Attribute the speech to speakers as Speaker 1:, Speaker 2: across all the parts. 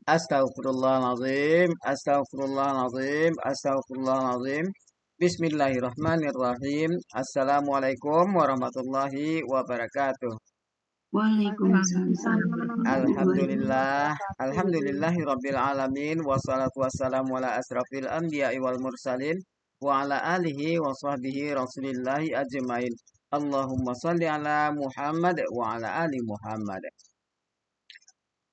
Speaker 1: Astaghfirullahaladzim, astaghfirullahaladzim, astaghfirullahaladzim. Bismillahirrahmanirrahim. Assalamualaikum warahmatullahi wabarakatuh.
Speaker 2: Waalaikumsalam warahmatullahi
Speaker 1: Alhamdulillah,
Speaker 2: wabarakatuh.
Speaker 1: alhamdulillahi rabbil alamin. Wassalatu wassalamu ala asrafil anbiya'i wal mursalin. Wa ala alihi wa sahbihi rasulillahi ajmain. Allahumma salli ala Muhammad wa ala ali Muhammad.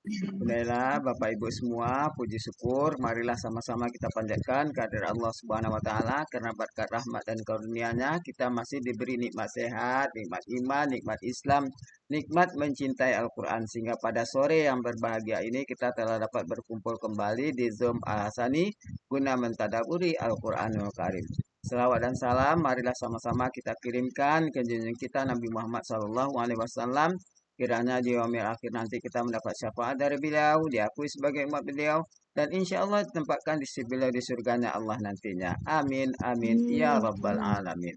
Speaker 1: Alhamdulillah, Bapak Ibu semua, puji syukur, marilah sama-sama kita panjatkan kehadirat Allah Subhanahu wa taala karena berkat rahmat dan karunia-Nya kita masih diberi nikmat sehat, nikmat iman, nikmat Islam, nikmat mencintai Al-Qur'an sehingga pada sore yang berbahagia ini kita telah dapat berkumpul kembali di Zoom Al-Hasani guna mentadaburi Al-Qur'anul Karim. Selawat dan salam marilah sama-sama kita kirimkan ke junjungan kita Nabi Muhammad SAW. Kiranya di yaumil akhir nanti kita mendapat syafaat dari beliau, diakui sebagai umat beliau, dan insya Allah ditempatkan di sisi beliau di surganya Allah nantinya. Amin, amin, ya rabbal alamin.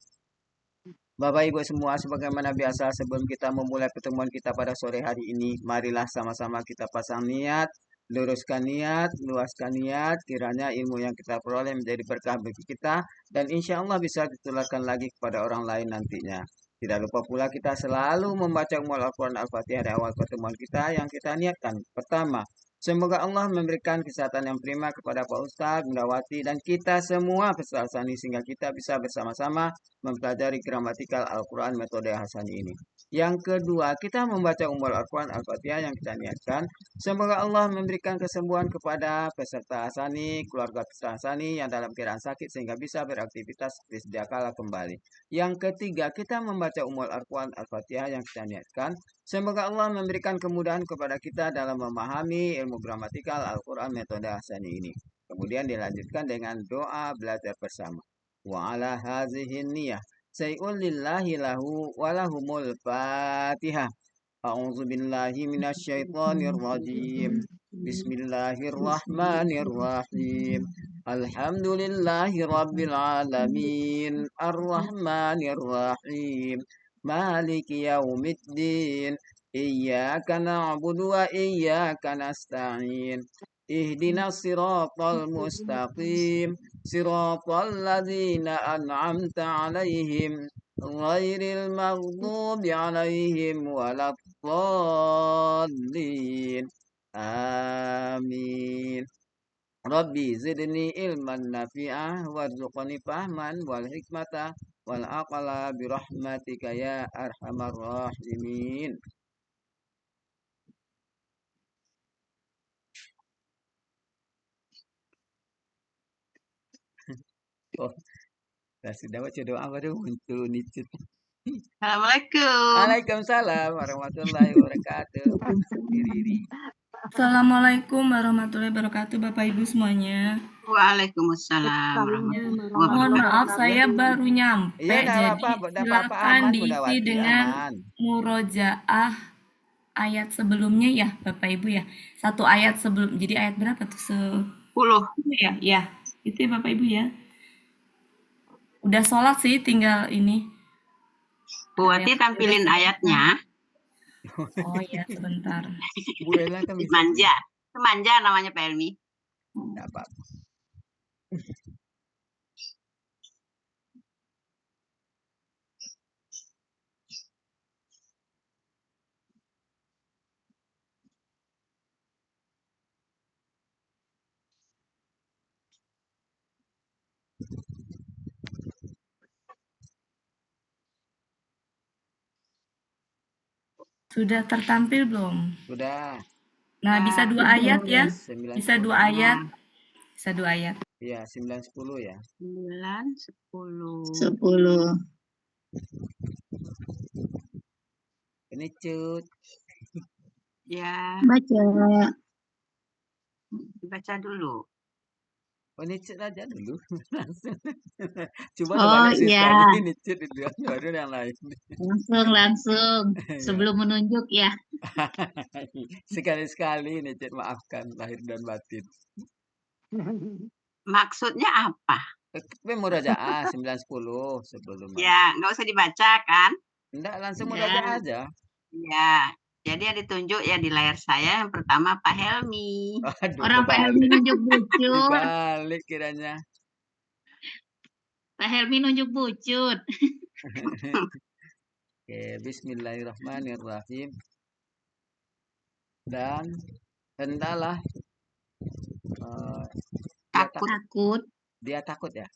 Speaker 1: Bapak Ibu semua, sebagaimana biasa sebelum kita memulai pertemuan kita pada sore hari ini, marilah sama-sama kita pasang niat, luruskan niat, luaskan niat, kiranya ilmu yang kita peroleh menjadi berkah bagi kita, dan insya Allah bisa ditularkan lagi kepada orang lain nantinya. Tidak lupa pula kita selalu membaca Al-Quran Al-Fatihah di awal pertemuan kita yang kita niatkan. Pertama, semoga Allah memberikan kesehatan yang prima kepada Pak Ustadz, Bunda Wati, dan kita semua peserta Hasani sehingga kita bisa bersama-sama mempelajari gramatikal Al-Quran metode Hasani ini. Yang kedua, kita membaca Al-Quran Al-Fatihah yang kita niatkan. Semoga Allah memberikan kesembuhan kepada peserta Hasani, keluarga peserta Hasani yang dalam keadaan sakit sehingga bisa beraktivitas seperti sedia kala kembali. Yang ketiga, kita membaca Al-Quran Al-Fatihah yang kita niatkan. Semoga Allah memberikan kemudahan kepada kita dalam memahami ilmu gramatikal Al-Quran metode Hasani ini. Kemudian dilanjutkan dengan doa belajar bersama. Wa ala hazihin niyah say'un lillahi lahu walahumul fatihah. A'udzu billahi minasyaitonir rajim. Bismillahirrahmanirrahim. Alhamdulillahi rabbil alamin. Arrahmanir rahim. Maliki yaumiddin. Iyyaka na'budu wa iyyaka nasta'in. Ihdinas siratal mustaqim. Siratal ladzina an'amta 'alaihim ghairil maghdubi 'alaihim waladdallin. Amin. Rabbi zidni ilman nafi'ah warzuqni fahman wal hikmata wal aqla birahmatika ya arhamar rahimin. Oh, sudah baca doa baru untuk nicut.
Speaker 2: Assalamualaikum.
Speaker 1: Waalaikumsalam warahmatullahi wabarakatuh.
Speaker 3: Assalamualaikum warahmatullahi wabarakatuh, Bapak Ibu semuanya.
Speaker 2: Waalaikumsalam
Speaker 3: Mohon
Speaker 2: warahmatullahi wabarakatuh.
Speaker 3: maaf, saya baru nyampe,
Speaker 1: Iya,
Speaker 3: jadi silakan diisi dengan murojaah ayat sebelumnya ya, Bapak Ibu ya. Satu ayat sebelum, jadi ayat berapa tuh?
Speaker 2: 10.
Speaker 3: Ya, itu ya Bapak Ibu ya. Udah sholat sih, tinggal ini.
Speaker 2: Bu Wati tampilin ayatnya.
Speaker 3: Oh iya, sebentar.
Speaker 2: Manja namanya Pak Elmi.
Speaker 1: Enggak apa-apa.
Speaker 3: Sudah tertampil belum?
Speaker 1: Sudah.
Speaker 3: Nah, bisa 2 ayat ya? Bisa 2 ayat. Bisa 2 ayat.
Speaker 1: Iya, 9, 10 ya.
Speaker 2: 9, 10.
Speaker 4: 10.
Speaker 1: Ini cut.
Speaker 2: Ya.
Speaker 4: Baca.
Speaker 2: Baca dulu.
Speaker 1: Oh, ini cut aja dulu. Langsung. Coba
Speaker 4: oh iya.
Speaker 1: Ini cut dulu baru yang lain.
Speaker 4: Langsung. Sebelum menunjuk ya.
Speaker 1: Sekali-sekali ini cut, maafkan lahir dan batin.
Speaker 2: Maksudnya apa?
Speaker 1: Murojaah 9, 10 sebelumnya.
Speaker 2: Ya, nggak usah dibaca kan?
Speaker 1: Enggak, langsung murojaah aja.
Speaker 2: Ya. Jadi yang ditunjuk ya di layar saya yang pertama Pak Helmi.
Speaker 1: Aduh,
Speaker 4: Orang Pak Helmi nunjuk bucut.
Speaker 1: dibalik kiranya.
Speaker 4: Pak Helmi nunjuk bucut.
Speaker 1: Oke, bismillahirrahmanirrahim. Dan hendaklah
Speaker 2: Takut.
Speaker 1: dia takut ya.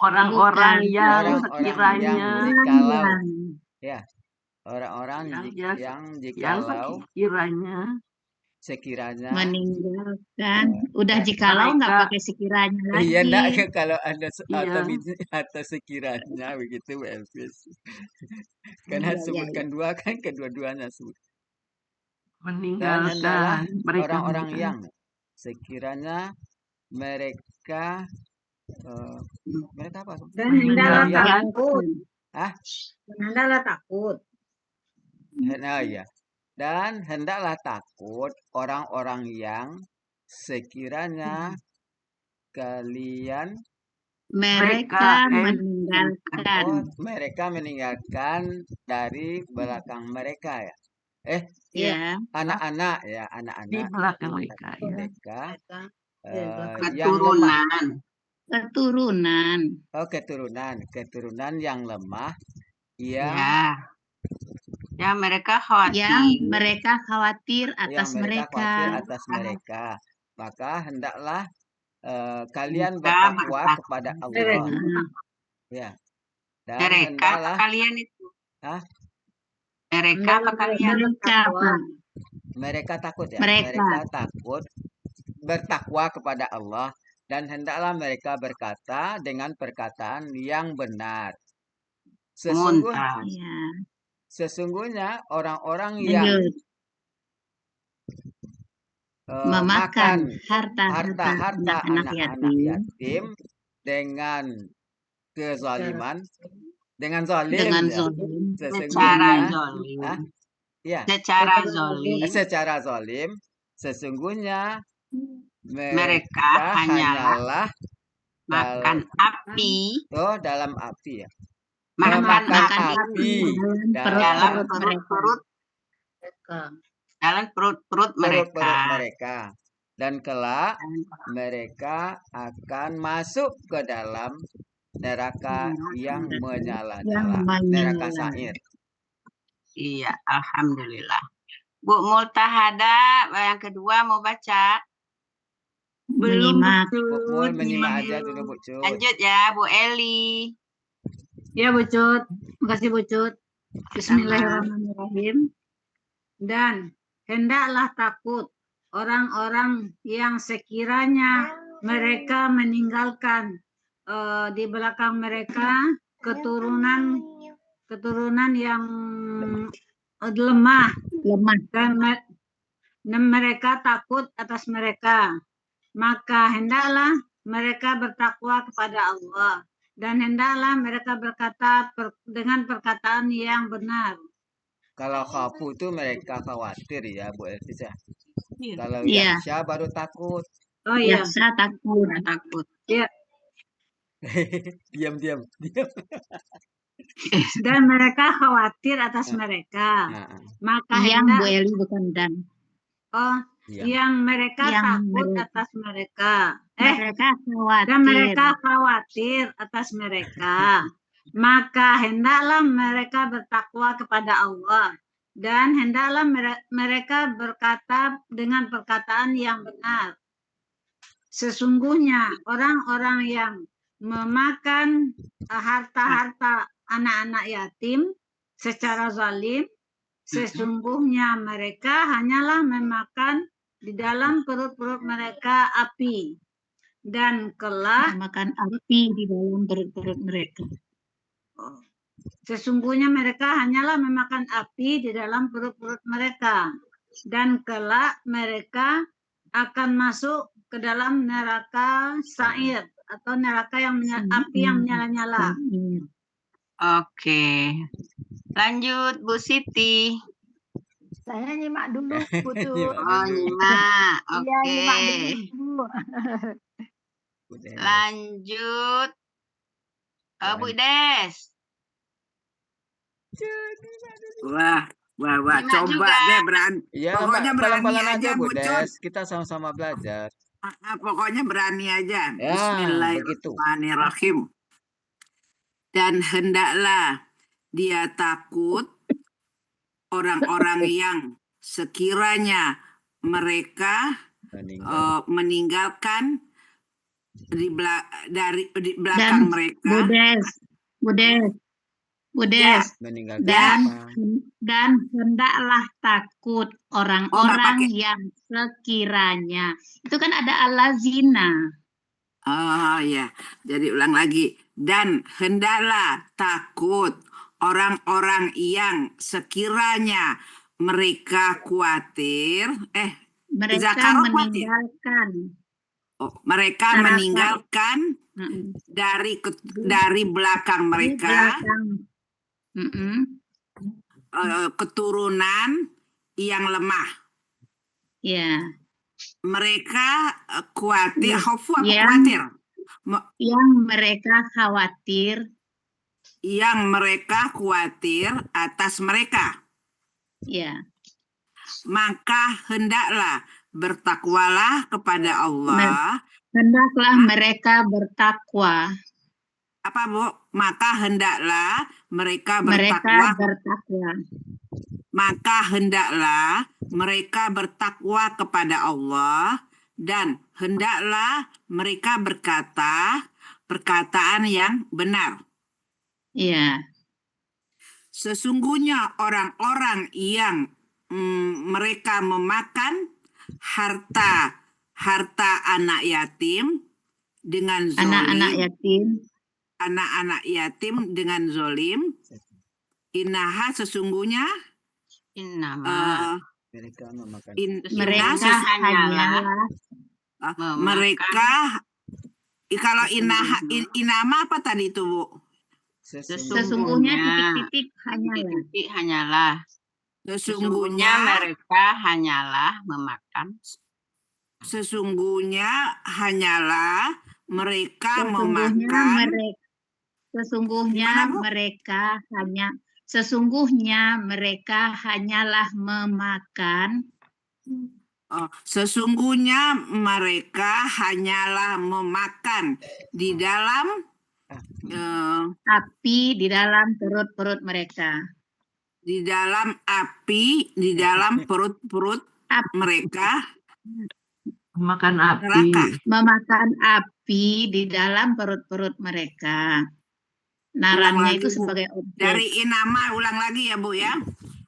Speaker 3: Orang-orang
Speaker 4: Bukan.
Speaker 3: yang
Speaker 1: Orang-orang
Speaker 3: sekiranya
Speaker 1: yang jikalau
Speaker 4: Yang
Speaker 1: ya orang-orang
Speaker 3: Yang-
Speaker 1: yang
Speaker 3: yang
Speaker 1: jikalau
Speaker 3: sekiranya
Speaker 4: meninggalkan. Udah jikalau nggak
Speaker 3: mereka-
Speaker 4: pakai sekiranya lagi.
Speaker 1: iya enggak kalau ada
Speaker 3: Iya.
Speaker 1: atau sekiranya begitu Bu Elvis. Karena
Speaker 4: Iya,
Speaker 1: sebutkan dua kan kedua-duanya sebut. Dan
Speaker 3: meninggalkan
Speaker 1: hendaklah
Speaker 3: mereka
Speaker 1: orang-orang yang sekiranya mereka mereka apa?
Speaker 5: Dan hendaklah
Speaker 3: Meninggalkan.
Speaker 5: takut.
Speaker 1: Hah?
Speaker 5: Dan hendaklah takut.
Speaker 1: Nah, ya. Dan hendaklah takut orang-orang yang sekiranya kalian
Speaker 4: Mereka
Speaker 3: Mereka,
Speaker 4: meninggalkan.
Speaker 1: mereka meninggalkan dari belakang mereka ya.
Speaker 4: Ya.
Speaker 1: Anak-anak ya,
Speaker 3: di
Speaker 1: anak-anak
Speaker 3: belakang mereka. Ya.
Speaker 1: mereka
Speaker 5: Mereka
Speaker 1: yang lemah.
Speaker 2: Keturunan.
Speaker 1: Keturunan yang lemah yang
Speaker 2: Ya mereka khawatir.
Speaker 4: Yang mereka khawatir atas
Speaker 1: khawatir
Speaker 4: mereka.
Speaker 1: atas mereka. Maka hendaklah kalian
Speaker 2: Mereka
Speaker 1: bertakwa
Speaker 2: bertakwa.
Speaker 1: kepada Allah. Ya. Dan
Speaker 2: Mereka
Speaker 1: hendaklah
Speaker 2: kalian itu.
Speaker 1: Hah?
Speaker 2: Mereka apa kalian?
Speaker 4: Mereka apa?
Speaker 1: mereka takut ya.
Speaker 4: Mereka.
Speaker 1: Mereka takut bertakwa kepada Allah dan hendaklah mereka berkata dengan perkataan yang benar. Sesungguhnya orang-orang yang
Speaker 4: Lanjut. Memakan harta anak yatim
Speaker 1: dengan kezaliman, dengan zalim,
Speaker 4: dengan
Speaker 1: ya.
Speaker 4: zolim.
Speaker 1: Secara zalim, sesungguhnya
Speaker 2: mereka hanyalah makan api.
Speaker 1: Dalam api ya.
Speaker 2: Makan
Speaker 1: api
Speaker 2: dalam perut-perut mereka.
Speaker 1: Dan kelak mereka akan masuk ke dalam neraka yang menyala-nyala, neraka sa'ir.
Speaker 2: Iya, alhamdulillah. Bu Multahada yang kedua mau baca? Belum.
Speaker 1: Menyimak aja dulu Bu Cut.
Speaker 2: Lanjut ya Bu Eli.
Speaker 5: Ya Bu Cut, makasih Bu Cut. Bismillahirrahmanirrahim. Dan hendaklah takut orang-orang yang sekiranya mereka meninggalkan di belakang mereka keturunan yang lemah dan mereka takut atas mereka. Maka hendaklah mereka bertakwa kepada Allah dan hendaklah mereka berkata dengan perkataan yang benar.
Speaker 1: Kalau khafu itu mereka khawatir ya Bu Elvis ya.
Speaker 2: Iya.
Speaker 1: Kalau
Speaker 4: Iya.
Speaker 1: yaksha baru takut.
Speaker 5: Oh iya.
Speaker 4: Yaksa takut.
Speaker 5: Iya.
Speaker 1: Diam.
Speaker 5: Dan mereka khawatir atas mereka. Maka
Speaker 4: yang Bu Eli bukan dan.
Speaker 5: Yang mereka takut atas mereka.
Speaker 4: Mereka khawatir.
Speaker 5: Dan mereka khawatir atas mereka. Maka hendaklah mereka bertakwa kepada Allah. Dan hendaklah mereka berkata dengan perkataan yang benar. Sesungguhnya orang-orang yang memakan harta-harta anak-anak yatim secara zalim, sesungguhnya mereka hanyalah memakan di dalam perut-perut mereka api. Dan kelak
Speaker 4: makan api di dalam perut-perut mereka.
Speaker 5: Sesungguhnya mereka hanyalah memakan api di dalam perut-perut mereka. Dan kelak mereka akan masuk ke dalam neraka sa'ir atau neraka yang api yang menyala-nyala.
Speaker 2: Oke. Lanjut Bu Siti.
Speaker 6: Saya nyimak dulu Bu Cut.
Speaker 2: Nyimak. Oke.
Speaker 6: Iya, nyimak dulu.
Speaker 2: Lanjut. Bu Des.
Speaker 7: Wah, Wah,
Speaker 2: Nyimak
Speaker 7: coba
Speaker 2: juga.
Speaker 7: deh berani.
Speaker 1: Ya,
Speaker 7: Pokoknya berani
Speaker 1: pelan-pelan
Speaker 7: aja,
Speaker 1: aja Bu
Speaker 7: Bu Cut.
Speaker 1: Des. Kita sama-sama belajar.
Speaker 7: Pokoknya berani aja.
Speaker 1: Ya, begitu.
Speaker 7: Bismillahirrahmanirrahim. Dan hendaklah dia takut orang-orang yang sekiranya mereka meninggalkan di belakang mereka.
Speaker 4: Budes,
Speaker 1: Meninggalkan
Speaker 4: dan
Speaker 1: apa?
Speaker 4: hendaklah takut orang-orang yang sekiranya. Itu kan ada allazina.
Speaker 7: Oh ya, jadi ulang lagi. Dan hendaklah takut orang-orang yang sekiranya mereka khawatir,
Speaker 4: Mereka
Speaker 7: Zakarah
Speaker 4: meninggalkan.
Speaker 7: Mereka meninggalkan dari belakang mereka keturunan yang lemah.
Speaker 4: Ya.
Speaker 7: Mereka khawatir,
Speaker 4: khawatir. Yang mereka khawatir
Speaker 7: atas mereka.
Speaker 4: Ya.
Speaker 7: Maka hendaklah bertakwalah kepada Allah.
Speaker 4: Hendaklah mereka bertakwa.
Speaker 7: Apa Bu? Maka hendaklah mereka bertakwa. Maka hendaklah mereka bertakwa kepada Allah, dan hendaklah mereka berkata perkataan yang benar.
Speaker 4: Iya.
Speaker 7: Sesungguhnya orang-orang yang mereka memakan harta anak yatim dengan zolim, anak-anak yatim dengan zolim, sesungguhnya
Speaker 4: mereka
Speaker 7: kalau inama apa tadi itu Bu?
Speaker 4: Sesungguhnya titik-titik hanyalah.
Speaker 2: Sesungguhnya mereka hanyalah memakan.
Speaker 7: Sesungguhnya hanyalah mereka memakan.
Speaker 4: Sesungguhnya mereka hanyalah memakan.
Speaker 7: Sesungguhnya mereka hanyalah memakan di dalam
Speaker 4: api di dalam perut-perut mereka.
Speaker 7: Di dalam api di dalam perut-perut mereka.
Speaker 8: Memakan api.
Speaker 4: Memakan api di dalam perut-perut mereka. Narannya itu sebagai objek.
Speaker 7: Dari inama ulang lagi ya Bu ya.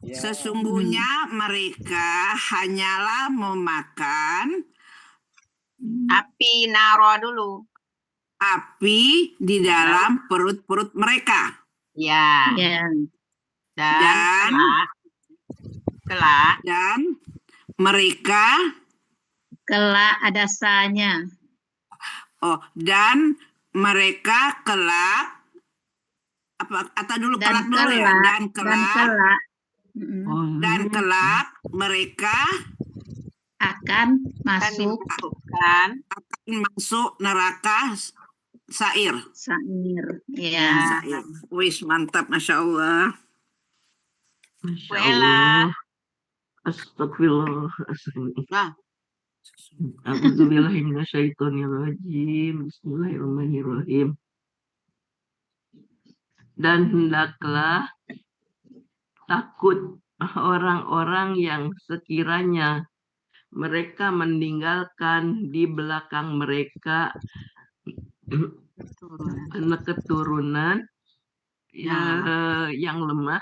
Speaker 7: Sesungguhnya mereka hanyalah memakan
Speaker 2: api naro dulu.
Speaker 7: Api di dalam perut-perut mereka.
Speaker 2: Ya. Dan kelak
Speaker 7: mereka
Speaker 4: kelak ada sanya.
Speaker 7: Dan mereka kelak atau dulu kelak dulu ya. Dan kelak mereka
Speaker 4: akan masuk
Speaker 7: neraka Sa'ir.
Speaker 4: Ya.
Speaker 7: Wis mantap, Masya Allah.
Speaker 8: Masya Allah. Astagfirullah. A'udzubillahiminasyaitonirrajim. Bismillahirrahmanirrahim. Dan hendaklah takut orang-orang yang sekiranya mereka meninggalkan di belakang mereka anak keturunan yang lemah,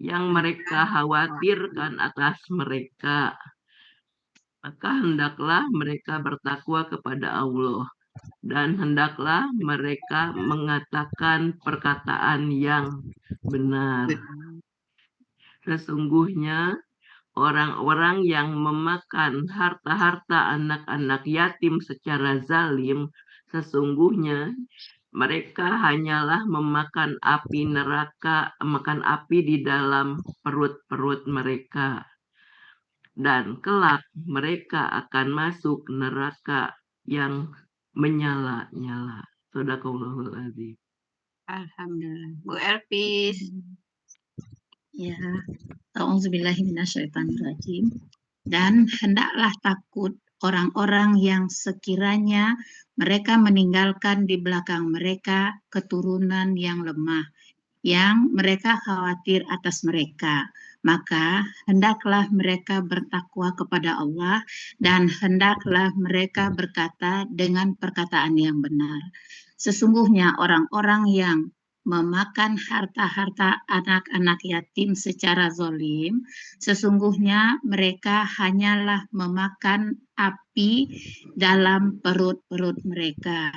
Speaker 8: yang mereka khawatirkan atas mereka. Maka hendaklah mereka bertakwa kepada Allah, dan hendaklah mereka mengatakan perkataan yang benar. Sesungguhnya orang-orang yang memakan harta-harta anak-anak yatim secara zalim, sesungguhnya mereka hanyalah memakan api neraka, makan api di dalam perut-perut mereka. Dan kelak mereka akan masuk neraka yang menyala-nyala. Shadaqallahul Adzim.
Speaker 2: Alhamdulillah. Bu Elpis.
Speaker 4: Ya, A'udzubillahiminasyaitonirrajim. Dan hendaklah takut orang-orang yang sekiranya mereka meninggalkan di belakang mereka keturunan yang lemah, yang mereka khawatir atas mereka. Maka hendaklah mereka bertakwa kepada Allah dan hendaklah mereka berkata dengan perkataan yang benar. Sesungguhnya orang-orang yang memakan harta-harta anak-anak yatim secara zalim, sesungguhnya mereka hanyalah memakan api dalam perut-perut mereka,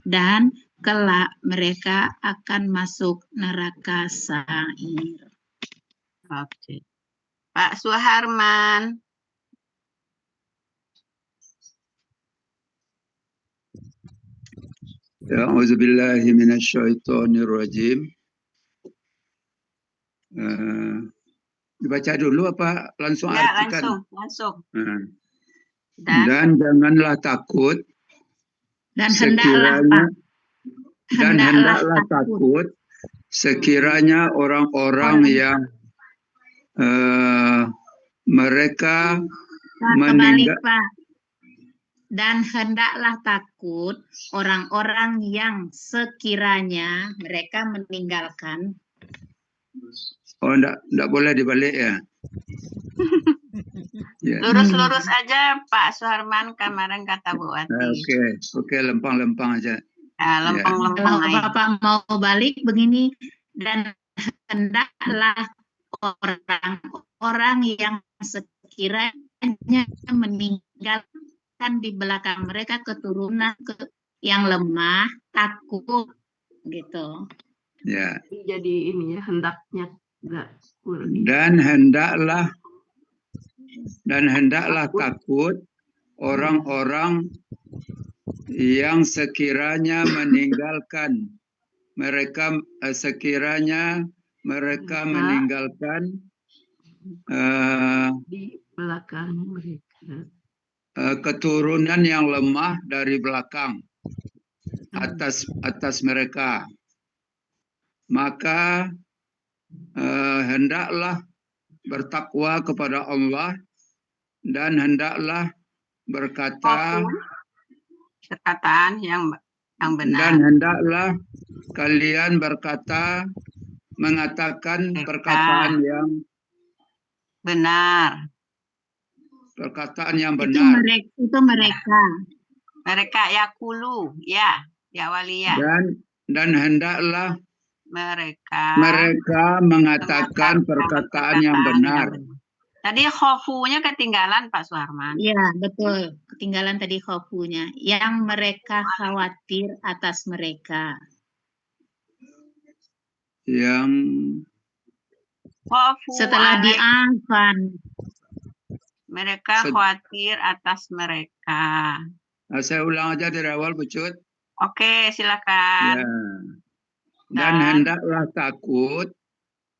Speaker 4: dan kelak mereka akan masuk neraka sa'ir.
Speaker 2: Oke. Pak Suharman.
Speaker 9: A'udzubillahi minasyaitonirrajim. Dibaca dulu apa langsung
Speaker 2: Ya,
Speaker 9: artikan?
Speaker 2: langsung.
Speaker 9: Dan janganlah takut
Speaker 4: Dan hendaklah
Speaker 9: takut sekiranya orang-orang yang mereka meninggal.
Speaker 4: Dan hendaklah takut orang-orang yang sekiranya mereka meninggalkan.
Speaker 9: Oh, enggak boleh dibalik ya.
Speaker 2: Lurus-lurus aja Pak Suharman, kemarin kata Bu Wati.
Speaker 9: Oke, lempang-lempang aja.
Speaker 2: Lempang-lempang
Speaker 4: Kalau Bapak mau balik begini, dan hendaklah orang-orang yang sekiranya meninggalkan di belakang mereka keturunan yang lemah, takut gitu.
Speaker 9: Ya.
Speaker 8: Jadi ini ya, hendaknya enggak kurang.
Speaker 9: Dan hendaklah takut orang-orang yang sekiranya meninggalkan meninggalkan
Speaker 8: di belakang mereka
Speaker 9: keturunan yang lemah dari belakang atas mereka, maka hendaklah bertakwa kepada Allah dan hendaklah berkata
Speaker 2: perkataan yang benar.
Speaker 9: Dan hendaklah kalian mengatakan perkataan yang
Speaker 2: benar.
Speaker 9: Perkataan yang benar.
Speaker 4: Itu mereka.
Speaker 2: Mereka yakulu, ya walia.
Speaker 9: Dan hendaklah
Speaker 2: mereka
Speaker 9: mengatakan perkataan yang benar.
Speaker 2: Tadi khofunya ketinggalan Pak Suharman.
Speaker 4: Iya, betul. Ketinggalan tadi khofunya. Yang mereka khawatir atas mereka.
Speaker 9: Yang
Speaker 4: setelah diangkat.
Speaker 2: Mereka khawatir atas mereka.
Speaker 9: Saya ulang aja dari awal, Bu Cut.
Speaker 2: Oke, silakan.
Speaker 9: Ya. Dan hendaklah takut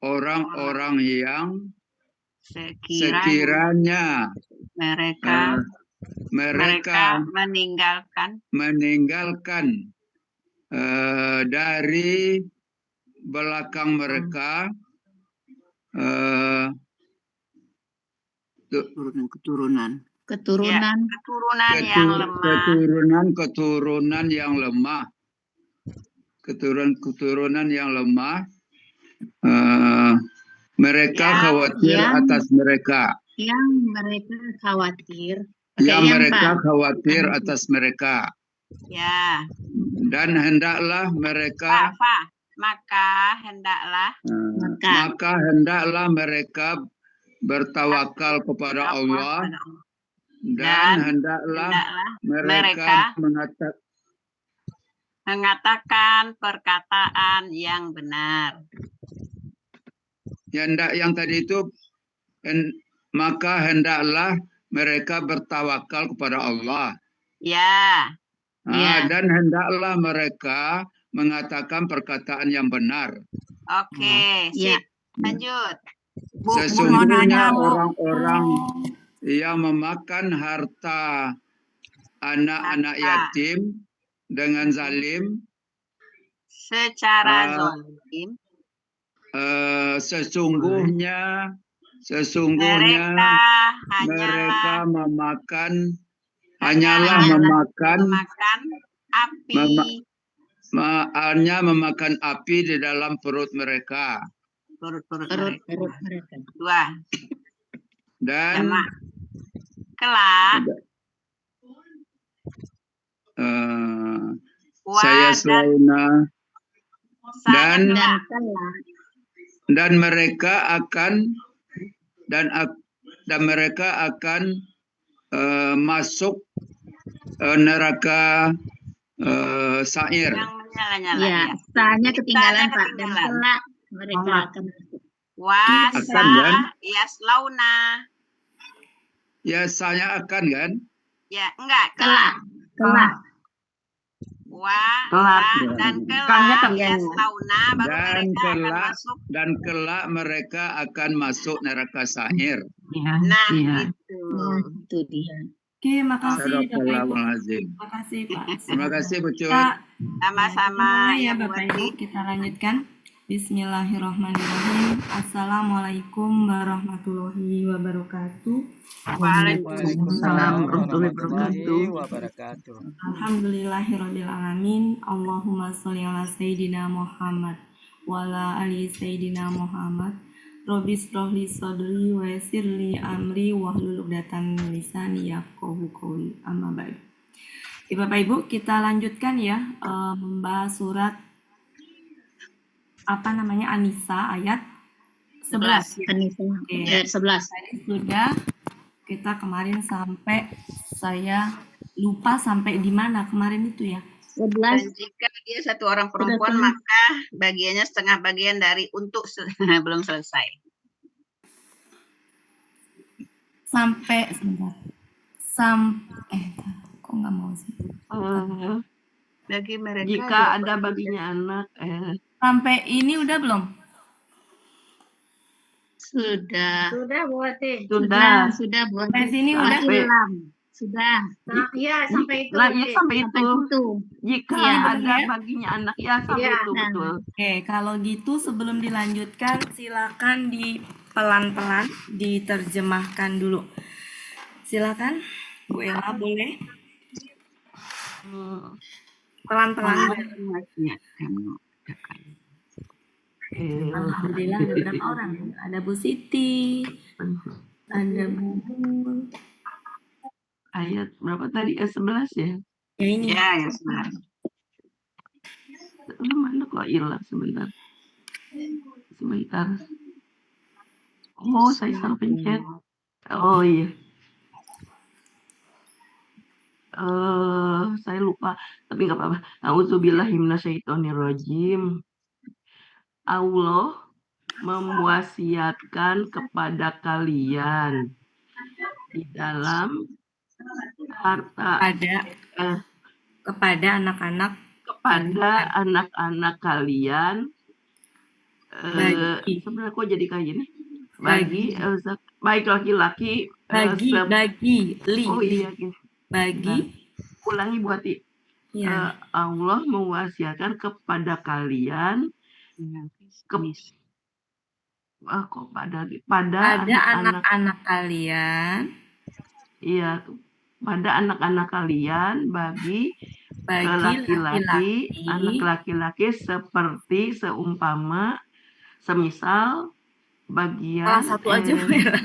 Speaker 9: orang-orang yang sekiranya mereka meninggalkan dari belakang mereka keturunan yang lemah. Keturunan yang lemah, mereka khawatir atas mereka.
Speaker 4: Yang mereka khawatir.
Speaker 9: Yang mereka khawatir atas mereka.
Speaker 2: Ya.
Speaker 9: Dan hendaklah mereka.
Speaker 2: Maka
Speaker 9: hendaklah mereka bertawakal kepada Allah. Dan hendaklah mereka
Speaker 2: mengatakan perkataan yang benar.
Speaker 9: Yang tadi itu, maka hendaklah mereka bertawakal kepada Allah.
Speaker 2: Ya.
Speaker 9: Dan hendaklah mereka mengatakan perkataan yang benar.
Speaker 2: Oke, sip. Lanjut.
Speaker 9: Sesungguhnya orang-orang yang memakan harta anak-anak yatim dengan zalim,
Speaker 2: secara zalim,
Speaker 9: sesungguhnya mereka
Speaker 2: memakan api.
Speaker 9: hanya memakan api di dalam perut mereka.
Speaker 2: Perut
Speaker 4: mereka.
Speaker 2: Dua.
Speaker 9: Dan
Speaker 2: kelak
Speaker 9: saya selauna dan mereka akan masuk neraka sa'ir.
Speaker 2: yang menyala-nyala.
Speaker 4: Ya, sanya ketinggalan Pak, dan kelak mereka akan masuk.
Speaker 9: Akan kan?
Speaker 2: Yaslauna.
Speaker 9: Ya, saya akan kan?
Speaker 2: Ya, enggak.
Speaker 4: Kelak.
Speaker 2: Dan kelak yaslauna, baru mereka akan masuk.
Speaker 9: Dan kelak mereka akan masuk neraka sa'ir.
Speaker 2: Nah, itu.
Speaker 4: Itu dia.
Speaker 3: Oke, makasih Bapak Ibu. Makasih Pak.
Speaker 9: Terima kasih Bu Cut.
Speaker 2: Sama-sama
Speaker 3: ya Bapak Ibu, kita lanjutkan. Bismillahirrahmanirrahim. Assalamualaikum warahmatullahi wabarakatuh.
Speaker 2: Waalaikumsalam
Speaker 1: warahmatullahi wabarakatuh.
Speaker 3: Alhamdulillahirabbil alamin. Allahumma sholli ala sayidina Muhammad wa ala ali sayidina Muhammad. Robbi shrahli sadri wa yassirli amri wahlul 'uqdatam min lisani yafqahu qawli. Amma ba'du. Bapak Ibu, kita lanjutkan ya membahas surat An-Nisa ayat 11.
Speaker 4: An-Nisa ayat 11.
Speaker 3: Tadi sudah kita kemarin sampai, saya lupa sampai di mana kemarin itu ya.
Speaker 4: 11.
Speaker 2: Dan jika dia satu orang perempuan, maka bagiannya setengah bagian dari untuk belum selesai.
Speaker 3: Sampai sebentar. Kok nggak mau sih?
Speaker 2: Bagi mereka
Speaker 8: Jika ada baginya anak.
Speaker 3: Sampai ini udah belum?
Speaker 4: Sudah Bu Ati.
Speaker 8: Sudah
Speaker 4: Bu Ati.
Speaker 3: Sampai sini udah?
Speaker 4: Sudah.
Speaker 5: Iya, sampai itu.
Speaker 8: Sampai itu. Jika ada
Speaker 3: ya.
Speaker 8: Baginya anak, ya sampai itu betul.
Speaker 3: Oke, kalau gitu sebelum dilanjutkan silakan pelan-pelan diterjemahkan dulu. Silakan Bu Ella, boleh? Pelan-pelan. Alhamdulillah ada berapa orang? Ada Bu Siti, ada Bu.
Speaker 8: Ayat berapa tadi? 11 ya?
Speaker 3: Ya ini.
Speaker 2: Ya, 11.
Speaker 8: Mana kok hilang sebentar. Oh, saya salah pencet. Oh iya. Saya lupa, tapi nggak apa-apa. A'udzubillahi minasyaitonirrajim. Allah mewasiatkan kepada kalian di dalam harta
Speaker 3: kepada anak-anak
Speaker 8: kalian. Sebenarnya kok jadi kayak gini? Baik laki-laki ulangi Bu Ati.
Speaker 3: Ya.
Speaker 8: Allah mewasiatkan kepada kalian pada anak-anak
Speaker 3: kalian.
Speaker 8: Iya, pada anak-anak kalian bagi laki-laki, anak laki-laki seperti seumpama semisal bagian
Speaker 3: satu aja ya.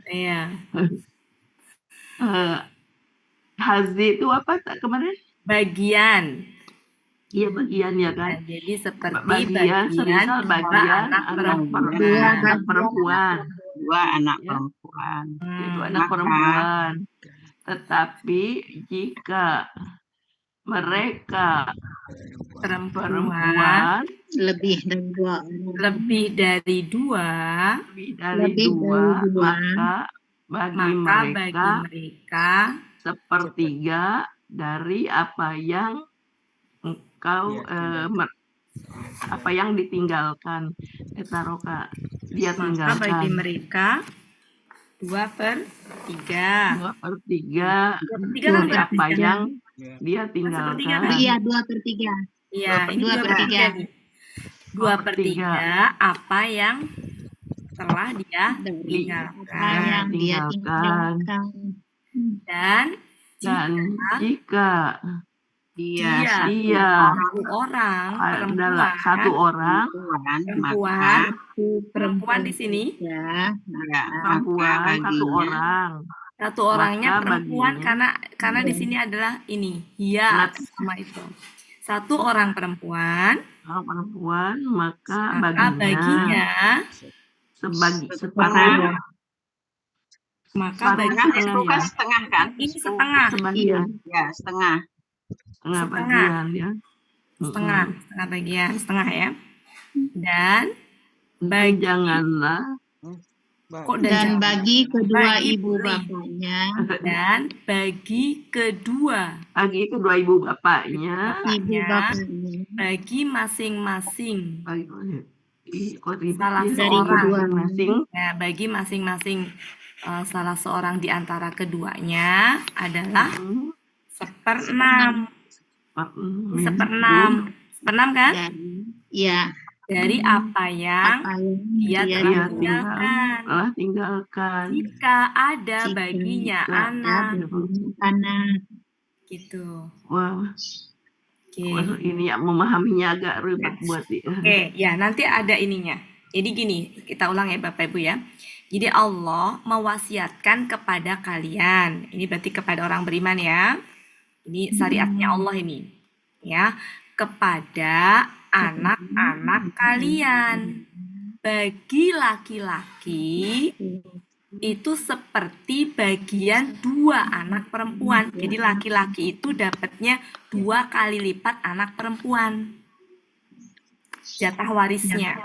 Speaker 3: Iya.
Speaker 8: Hazi itu apa kemarin?
Speaker 3: Bagian.
Speaker 8: Iya, bagian ya kan.
Speaker 3: Jadi seperti
Speaker 8: bagian semisal bagian anak perempuan.
Speaker 2: Dua anak perempuan.
Speaker 8: Itu anak perempuan. Tetapi jika mereka perempuan
Speaker 4: lebih dari dua,
Speaker 8: maka bagi mereka sepertiga dari apa yang engkau apa yang ditinggalkan. Etaroka dia tinggalkan.
Speaker 3: Maka bagi mereka 2/3 dari
Speaker 8: apa yang dia tinggalkan.
Speaker 4: Iya, 2/3.
Speaker 3: Iya, ini
Speaker 4: 2/3.
Speaker 3: nih. 2/3 apa yang telah dia
Speaker 4: Dari
Speaker 3: tinggalkan.
Speaker 4: apa yang dia tinggalkan.
Speaker 3: Dan
Speaker 8: jika
Speaker 3: dia satu orang
Speaker 8: adalah satu orang
Speaker 3: perempuan di sini,
Speaker 8: perempuan satu orang,
Speaker 3: satu orangnya
Speaker 8: maka
Speaker 3: perempuan
Speaker 8: baginya
Speaker 3: karena di sini adalah ini hia atau sama itu. Satu orang perempuan,
Speaker 8: maka
Speaker 3: baginya
Speaker 8: separuh.
Speaker 3: Maka baginya
Speaker 2: Setengah itu kan setengah kan?
Speaker 3: ini setengah.
Speaker 8: Sebagian.
Speaker 2: Ya, setengah.
Speaker 8: Setengah bagian ya.
Speaker 3: Setengah bagian, setengah ya. Dan
Speaker 8: janganlah
Speaker 4: dan bagi kedua ibu bapaknya
Speaker 3: dan bagi kedua
Speaker 8: ibu bapaknya
Speaker 3: bagi masing-masing
Speaker 8: salah seorang
Speaker 3: bagi masing-masing salah seorang di antara keduanya adalah 1/6. 1/6 kan?
Speaker 4: Ya.
Speaker 3: Dari apa yang dia telah tinggalkan. Jika ada baginya anak. Gitu.
Speaker 8: Wah. Ini ya memahaminya agak ribet buat dia.
Speaker 3: Oke, ya nanti ada ininya. Jadi gini, kita ulang ya Bapak Ibu ya. Jadi Allah mewasiatkan kepada kalian. Ini berarti kepada orang beriman ya. Ini syariatnya Allah ini. Ya, kepada anak-anak kalian. Bagi laki-laki itu seperti bagian 2 anak perempuan. Jadi laki-laki itu dapatnya 2 kali lipat anak perempuan. Jatah warisnya.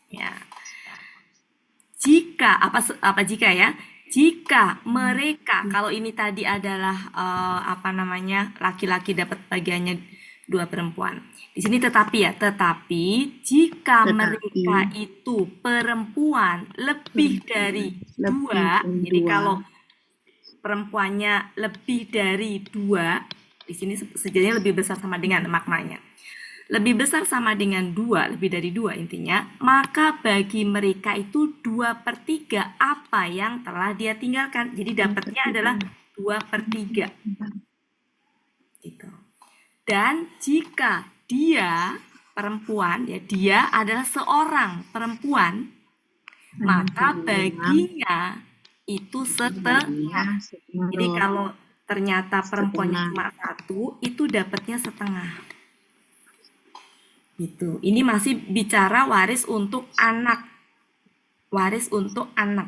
Speaker 3: Ya. Jika apa jika ya? Jika mereka, kalau ini tadi adalah laki-laki dapat bagiannya 2 perempuan. Di sini tetapi jika mereka itu perempuan lebih dari 2, jadi kalau perempuannya lebih dari 2, di sini sejajarnya lebih besar sama dengan maknanya. Lebih besar sama dengan 2, lebih dari 2 intinya, maka bagi mereka itu 2/3 apa yang telah dia tinggalkan. Jadi dapatnya adalah 2/3. Gitu. Dan jika dia perempuan, ya dia adalah seorang perempuan, maka baginya itu setengah. Jadi kalau ternyata perempuannya cuma 1, itu dapatnya setengah. Gitu. Ini masih bicara waris untuk anak. Waris untuk anak.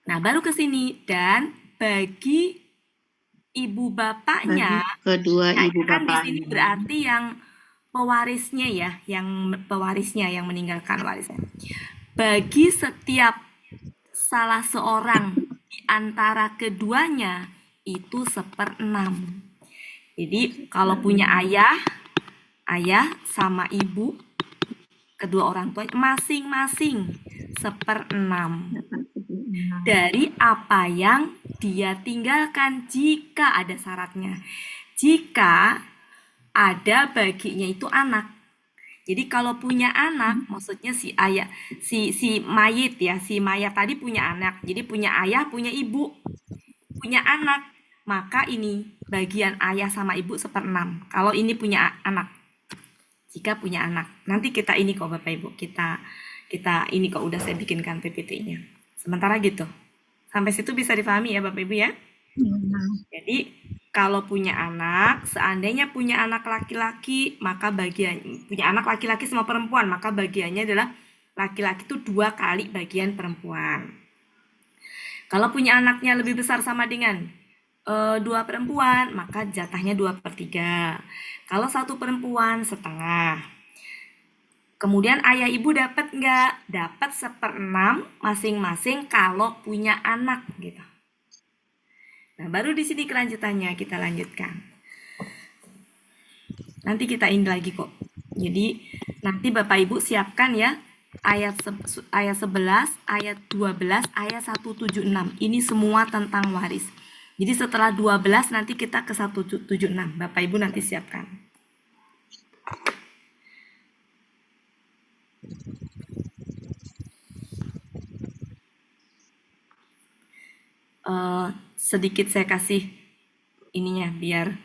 Speaker 3: Nah, baru ke sini. Dan bagi ibu bapaknya,
Speaker 4: kedua ibu
Speaker 3: kan
Speaker 4: bapaknya.
Speaker 3: di sini berarti yang pewarisnya ya, yang meninggalkan warisnya. Bagi setiap salah seorang di antara keduanya itu 1/6. Jadi kalau punya ayah sama ibu, kedua orang tua masing-masing 1/6 dari apa yang dia tinggalkan jika ada syaratnya. Jika ada baginya itu anak. Jadi kalau punya anak, maksudnya si mayit ya, si mayat tadi punya anak. Jadi punya ayah, punya ibu, punya anak. Maka ini bagian ayah sama ibu 1/6. Kalau ini punya anak. Jika punya anak. Nanti kita ini kok Bapak Ibu, kita ini kok udah saya bikinkan PPT-nya. Sementara gitu. Sampai situ bisa dipahami ya Bapak Ibu ya. Jadi kalau punya anak, seandainya punya anak laki-laki, maka punya anak laki-laki sama perempuan, maka bagiannya adalah laki-laki itu 2 kali bagian perempuan. Kalau punya anaknya lebih besar sama dengan 2 perempuan, maka jatahnya 2/3. Kalau 1 perempuan, setengah. Kemudian ayah ibu dapat nggak? Dapat 1/6 masing-masing kalau punya anak gitu. Nah, baru di sini kelanjutannya kita lanjutkan. Nanti kita ini lagi kok. Jadi nanti Bapak Ibu siapkan ya ayat 11, ayat 12, ayat 176. Ini semua tentang waris. Jadi setelah 12 nanti kita ke 176. Bapak Ibu nanti siapkan. sedikit saya kasih ininya biar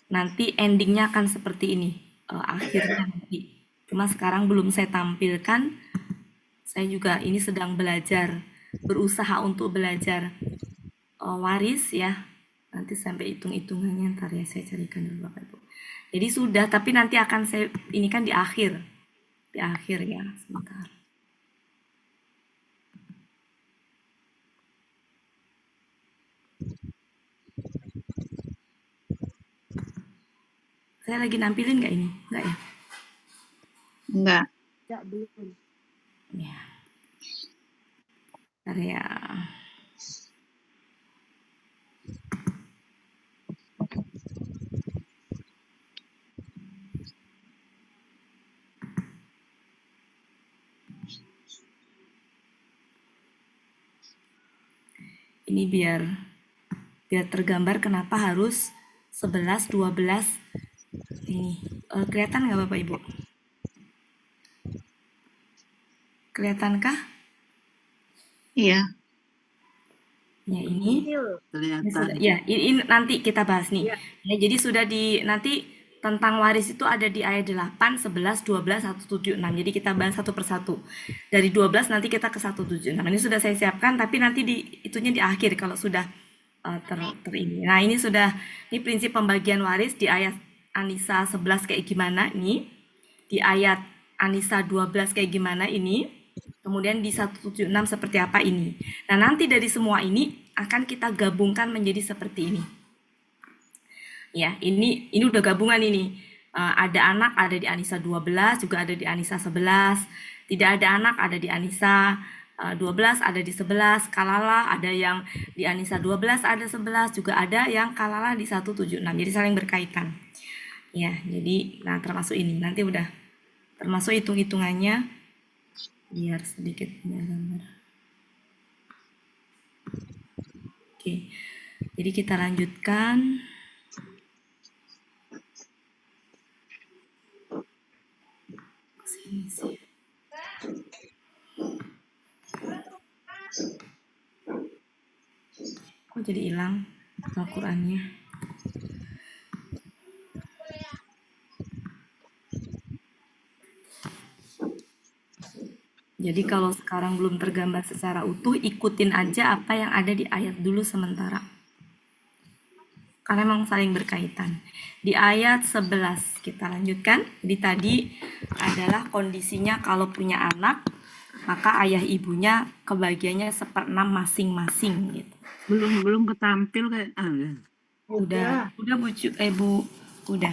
Speaker 3: nanti endingnya akan seperti ini, akhirnya nanti. Cuma sekarang belum saya tampilkan. Saya juga ini sedang belajar, berusaha untuk belajar waris ya. Nanti sampai hitung-hitungannya ntar ya saya carikan dulu Bapak Ibu. Jadi sudah, tapi nanti akan saya ini kan di akhir ya, sebentar. Saya lagi nampilin nggak ini? Nggak ya?
Speaker 4: Enggak.
Speaker 6: Tidak belum.
Speaker 3: Ya. Bentar ya. Ini biar tergambar kenapa harus 11, 12 ini. Kelihatan nggak Bapak Ibu? Kelihatankah?
Speaker 4: Iya.
Speaker 3: Ya ini
Speaker 7: Kelihatan.
Speaker 3: sudah, ya ini nanti kita bahas nih. Ya, jadi sudah nanti tentang waris itu ada di ayat 8, 11, 12, 176. Jadi kita bahas satu persatu. Dari 12 nanti kita ke 176. Ini sudah saya siapkan, tapi nanti itunya di akhir kalau sudah ini. Nah, ini prinsip pembagian waris di ayat An-Nisa 11 kayak gimana ini. Di ayat An-Nisa 12 kayak gimana ini. Kemudian di 176 seperti apa ini. Nah, nanti dari semua ini akan kita gabungkan menjadi seperti ini. Ya, ini udah gabungan ini. Ada anak ada di An-Nisa 12, juga ada di An-Nisa 11. Tidak ada anak ada di An-Nisa 12, ada di 11. Kalalah ada yang di An-Nisa 12 ada 11, juga ada yang kalalah di 176. Jadi saling berkaitan. Ya, jadi termasuk ini. Nanti udah termasuk hitung-hitungannya biar sedikit punya gambar. Oke. Jadi kita lanjutkan. Sini sih. Kok jadi hilang Al-Qur'annya? Jadi kalau sekarang belum tergambar secara utuh, ikutin aja apa yang ada di ayat dulu sementara. Karena memang saling berkaitan. Di ayat 11 kita lanjutkan. Jadi tadi adalah kondisinya kalau punya anak, maka ayah ibunya kebagiannya 1/6 masing-masing gitu.
Speaker 7: Belum ketampil kayak
Speaker 3: Udah Bu, udah.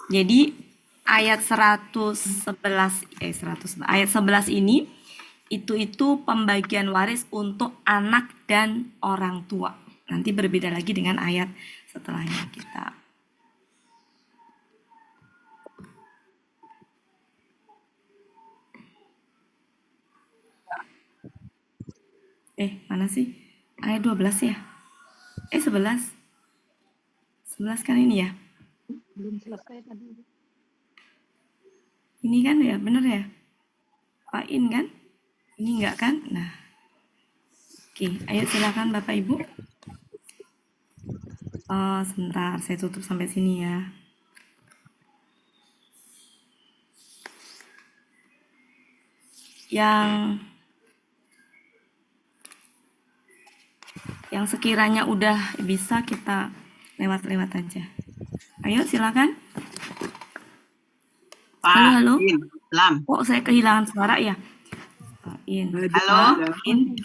Speaker 3: Jadi ayat 11 ini itu pembagian waris untuk anak dan orang tua. Nanti berbeda lagi dengan ayat setelahnya kita. Mana sih? Ayat 12 ya? 11. 11 kan ini ya?
Speaker 6: Belum selesai tadi.
Speaker 3: Ini kan ya, bener ya? Fa'in kan? Ini enggak kan? Nah. Oke, ayo silakan Bapak Ibu. Sebentar, saya tutup sampai sini ya. Yang sekiranya udah bisa kita lewat-lewat aja. Ayo silakan. Halo.
Speaker 7: Lam.
Speaker 3: Kok saya kehilangan suara ya?
Speaker 7: Halo.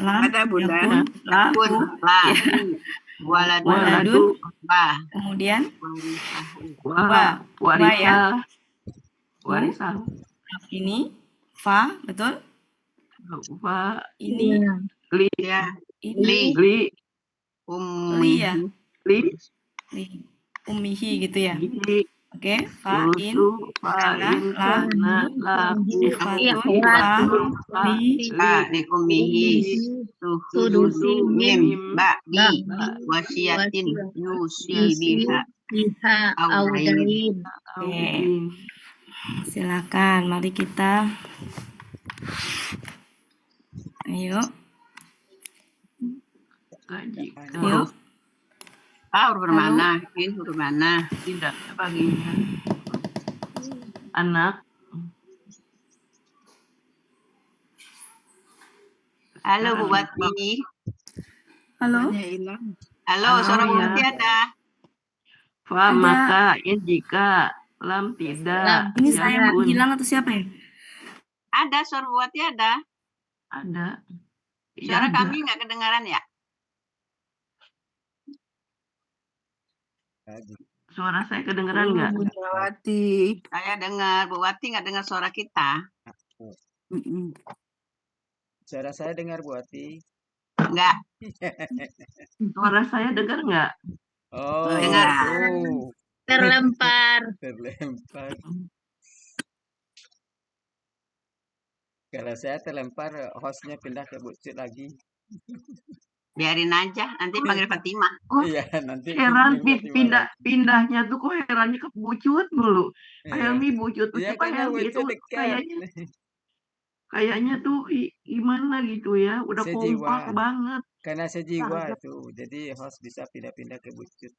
Speaker 3: Lam.
Speaker 7: Ada Bunda.
Speaker 3: Waladun. Kemudian
Speaker 8: Warisah.
Speaker 3: Ini fa, betul?
Speaker 8: Fa.
Speaker 3: Ini
Speaker 8: Li.
Speaker 3: ini
Speaker 8: Li.
Speaker 3: ya. Li. Ummihi gitu ya. Oke, fa'in kana lahu ikhwatun
Speaker 2: li ummihi sudusi mim ba'di wasiyatin yusi biha audain.
Speaker 3: Oke. Silakan, mari kita
Speaker 8: jika
Speaker 3: Yuk.
Speaker 2: Huruf
Speaker 3: Halo.
Speaker 2: mana? Huruf mana?
Speaker 8: tidak ada baginya anak.
Speaker 2: Halo Bu
Speaker 8: Sekarang
Speaker 2: Wati.
Speaker 3: Halo.
Speaker 2: Halo,
Speaker 8: Halo,
Speaker 2: suara Bu
Speaker 8: ya.
Speaker 2: Wati ada.
Speaker 8: Fa
Speaker 3: Ada.
Speaker 8: maka ya jika lam tidak
Speaker 3: Ini saya
Speaker 8: yakun
Speaker 3: hilang atau siapa ya?
Speaker 2: Ada, suara Bu Wati ada.
Speaker 8: ada.
Speaker 2: Suara
Speaker 8: Ya,
Speaker 2: kami nggak kedengaran ya?
Speaker 8: suara saya kedengeran nggak?
Speaker 2: Saya dengar, Bu Wati nggak dengar suara kita.
Speaker 1: Suara saya dengar Bu Wati.
Speaker 2: Enggak.
Speaker 8: Suara saya dengar nggak?
Speaker 1: Oh,
Speaker 2: Dengar.
Speaker 1: itu.
Speaker 4: Terlempar.
Speaker 1: Terlempar. Kalau saya terlempar, hostnya pindah ke Bu Cut lagi.
Speaker 2: Biarin aja, nanti panggil Fatimah.
Speaker 8: Oh,
Speaker 1: Iya, nanti
Speaker 8: heran
Speaker 1: panggil Fatimah
Speaker 8: pindahnya tuh kok herannya ke Bucut mulu.
Speaker 1: lagi.
Speaker 8: Pak
Speaker 1: Iya.
Speaker 8: Helmi Bucut tuh
Speaker 1: Iya,
Speaker 8: Pak
Speaker 1: karena Bu
Speaker 8: Helmi itu
Speaker 1: Cut dekat.
Speaker 8: kayaknya tuh gimana gitu ya, udah
Speaker 1: Sejiwa.
Speaker 8: kompak banget.
Speaker 1: Karena sejiwa itu. Jadi host bisa pindah-pindah ke Bu Cut.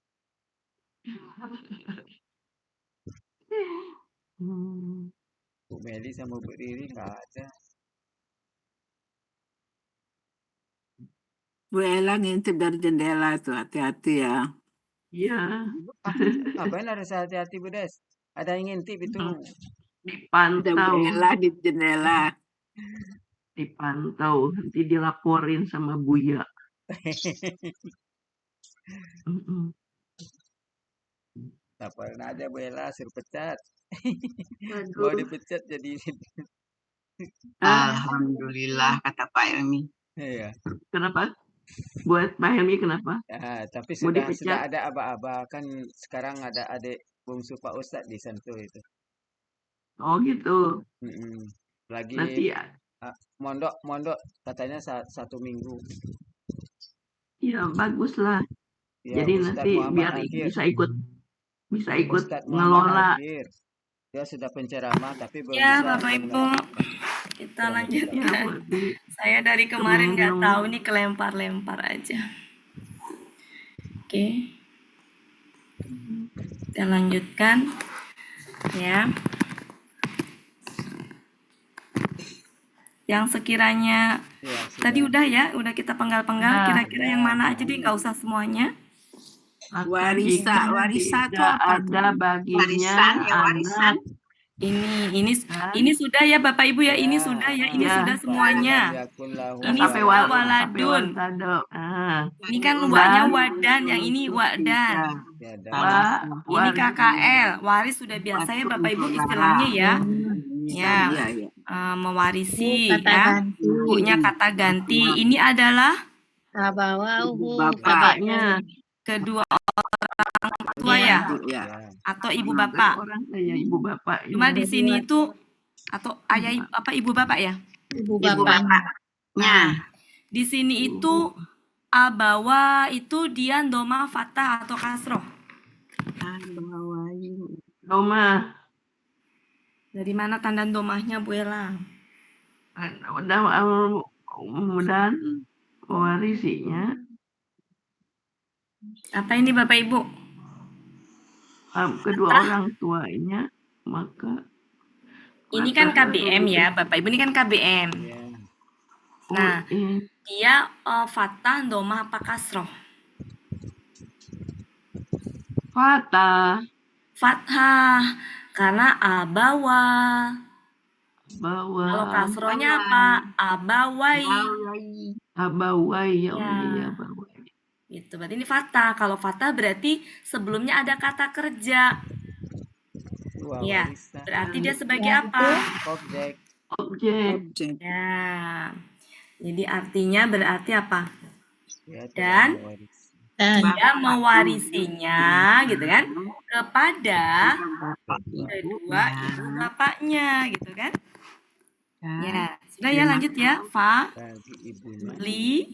Speaker 1: Bu Meli sama Bu Riri nggak ada.
Speaker 7: Bu Ella ngintip dari jendela tuh, hati-hati ya.
Speaker 8: Iya,
Speaker 1: Ngapain harus hati-hati Bu Des? Ada yang ngintip itu.
Speaker 7: Ada Bu
Speaker 8: dipantau,
Speaker 7: Ella di jendela.
Speaker 8: dipantau, nanti dilaporin sama Buya. Mm-mm.
Speaker 1: Laporin aja Bu Ella, suruh pecat.
Speaker 4: Waduh.
Speaker 1: Mau dipecat jadi
Speaker 2: Alhamdulillah, kata Pak Helmi.
Speaker 1: iya.
Speaker 8: Kenapa? Buat Pak Helmi kenapa?
Speaker 1: Ya, tapi
Speaker 8: Mau
Speaker 1: sudah
Speaker 8: dipecat?
Speaker 1: ada aba-aba kan sekarang ada adik bungsu Pak Ustadz di Sentul itu.
Speaker 8: Oh gitu.
Speaker 1: Lagi
Speaker 8: Nanti
Speaker 1: mondok katanya 1 minggu.
Speaker 8: ya bagus lah.
Speaker 1: Ya,
Speaker 8: Jadi
Speaker 1: Ustadz
Speaker 8: nanti
Speaker 1: Muhammad
Speaker 8: biar
Speaker 1: Akhir.
Speaker 8: bisa ikut
Speaker 1: Ustadz Muhammad
Speaker 8: ngelola.
Speaker 1: Akhir. Dia sudah penceramah tapi belum
Speaker 3: Ya,
Speaker 1: bisa
Speaker 3: Bapak Ibu, kita lanjutkan.
Speaker 8: Ya, Bu.
Speaker 3: Saya dari kemarin nggak
Speaker 8: Keren,
Speaker 3: tahu nih, kelempar-lempar aja. Oke. Kita lanjutkan ya. Yang sekiranya
Speaker 1: ya,
Speaker 3: tadi udah ya, udah kita penggal-penggal.
Speaker 8: Udah.
Speaker 3: Kira-kira yang mana aja deh, nggak usah semuanya.
Speaker 7: Warisa itu apa?
Speaker 8: Ada baginya
Speaker 2: Warisan, ya warisan.
Speaker 8: anak.
Speaker 3: Ini sudah ya Bapak Ibu ya, ini sudah ya, ini
Speaker 8: Ya.
Speaker 3: sudah semuanya. Ini
Speaker 8: Sampai
Speaker 3: sudah
Speaker 8: waladun.
Speaker 3: waladun. Ini kan luaknya wadan, yang ini wadan. Ini KKL, waris sudah biasa ya Bapak Ibu istilahnya ya. Ya, mewarisi ya. Ibunya kata ganti. Ini adalah
Speaker 8: Bapaknya.
Speaker 3: kedua orang tua ya, atau ibu bapak.
Speaker 8: Orang kayak ibu bapak.
Speaker 3: Cuma di sini itu atau ayah apa ibu bapak ya?
Speaker 4: Ibu bapak.
Speaker 3: Nah, di sini itu abawa itu dia doma fatah atau kasroh.
Speaker 8: Doma.
Speaker 3: Dari mana tanda domahnya Bu Ella?
Speaker 8: Mudah mewarisinya.
Speaker 3: Apa ini Bapak Ibu?
Speaker 8: Kedua orang tuanya, maka
Speaker 3: ini kan KBM ya Bapak Ibu, ini kan KBM. Nah, dia fatah domah apa kasroh? Fathah, karena abawa. Kalau kasrohnya apa? Abawai.
Speaker 8: Abawai,
Speaker 3: ya. Itu berarti ini fathah. Kalau fathah berarti sebelumnya ada kata kerja. Ya, berarti dia sebagai apa?
Speaker 8: Objek.
Speaker 3: Ya. Jadi artinya berarti apa? Dan dia mewarisinya gitu kan kepada kedua ibu bapaknya gitu kan. Ya, sudah ya, lanjut ya. Fa, li,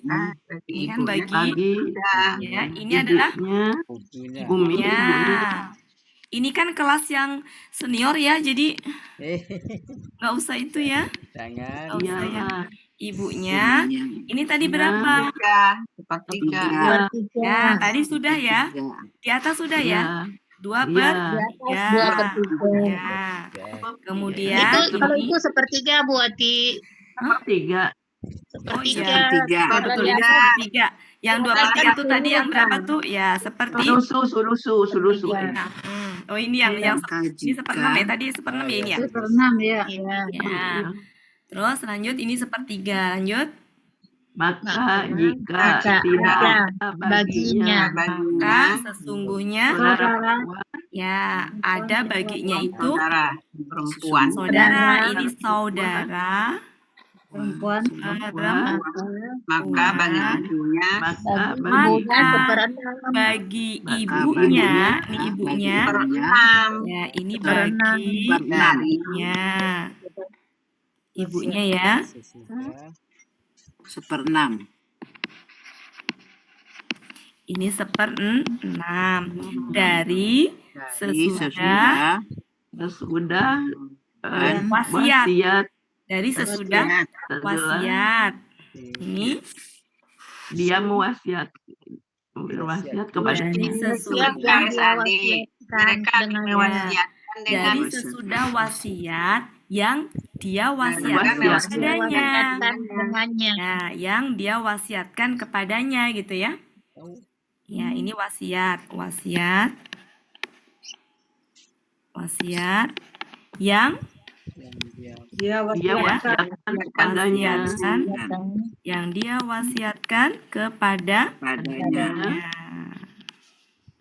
Speaker 3: ini kan bagi. Ya, ini adalah ibunya. Ini kan kelas yang senior ya, jadi nggak usah itu ya.
Speaker 1: Jangan.
Speaker 3: Nggak usah ya. Ibunya. Ini tadi berapa?
Speaker 2: Sepertiga.
Speaker 3: Ya, tadi sudah ya. Di atas sudah ya. 2/3. Ya. Kemudian
Speaker 4: Itu kalau
Speaker 3: ini
Speaker 4: itu sepertiga Bu Ati.
Speaker 8: Sepertiga.
Speaker 3: oh iya.
Speaker 7: Sepertiga.
Speaker 3: Betul, ini sepertiga. Yang 2/3 itu tadi yang berapa tuh? Ya, seperti
Speaker 8: Sulusu.
Speaker 3: ya. Oh, ini yang ini 1/6 ya. Tadi 1/6 ya ini ya.
Speaker 5: 1/6 ya.
Speaker 3: Ya. Terus lanjut ini 1/3. Lanjut.
Speaker 8: Maka jika tidak ada baginya,
Speaker 3: Maka sesungguhnya
Speaker 5: Saudara.
Speaker 3: ya ada baginya itu
Speaker 2: Saudara perempuan.
Speaker 3: saudara. Ini saudara
Speaker 5: Perempuan.
Speaker 2: Maka bagi ibunya
Speaker 3: bagi ibunya, ini ibunya. Ya, ini bagi ibunya. Ibunya ya.
Speaker 7: 1/6.
Speaker 3: Ini 1/6 dari sesudah wasiat. Dari sesudah wasiat. Ini
Speaker 8: dia berwasiat kepada
Speaker 3: dari sesudah dari sesudah wasiat yang dia wasiatkan kepadanya. Nah, yang dia wasiatkan kepadanya gitu ya. Ya, ini wasiat yang
Speaker 5: Dia
Speaker 8: wasiatkan kepadanya.
Speaker 3: yang dia wasiatkan kepadanya.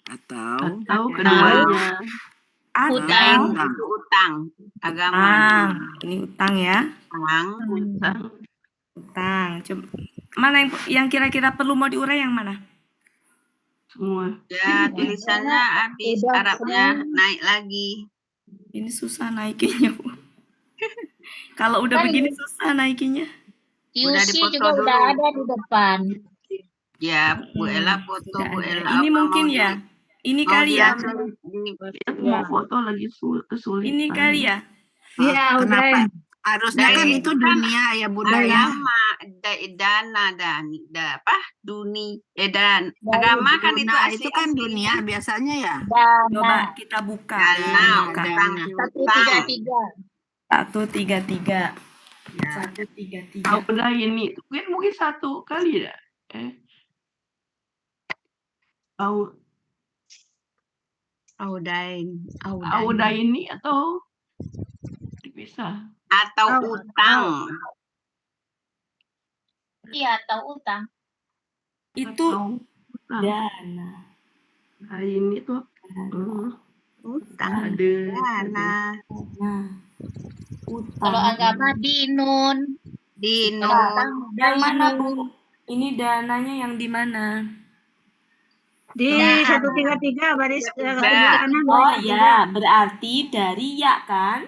Speaker 7: Atau
Speaker 8: keduanya.
Speaker 2: Utang agama.
Speaker 3: Ini utang ya. Utang. Coba mana yang kira-kira perlu mau diurai yang mana?
Speaker 8: Semua.
Speaker 2: Ya, tulisannya habis Arabnya naik lagi.
Speaker 3: Ini susah naikinnya, Bu. Kalau udah begini susah naikinnya.
Speaker 2: Udah dipotong dulu.
Speaker 4: Udah ada di depan.
Speaker 2: Ya, Bu Ella foto, Bu Ella.
Speaker 3: Ini mungkin ya. Ini kali ya.
Speaker 8: Mau foto lagi kesulitan.
Speaker 3: Ini kali ya.
Speaker 5: Iya, udah.
Speaker 7: Harusnya kan itu dunia ya budaya.
Speaker 2: Agama kan itu
Speaker 7: Nah, itu kan dunia biasanya ya.
Speaker 3: Coba kita buka.
Speaker 2: Dana,
Speaker 3: 133.
Speaker 8: Udah ini mungkin satu kali ya. Auda ini atau dipisah?
Speaker 2: Atau utang.
Speaker 4: Iya, atau utang.
Speaker 3: Itu dana.
Speaker 8: Nah, ini tuh
Speaker 2: Utang.
Speaker 3: Dana.
Speaker 4: Kalau agama dinun.
Speaker 3: Yang mana, Bu? Ini dananya yang di mana?
Speaker 5: Di 133 baris kanan.
Speaker 3: Oh iya, berarti dari ya kan?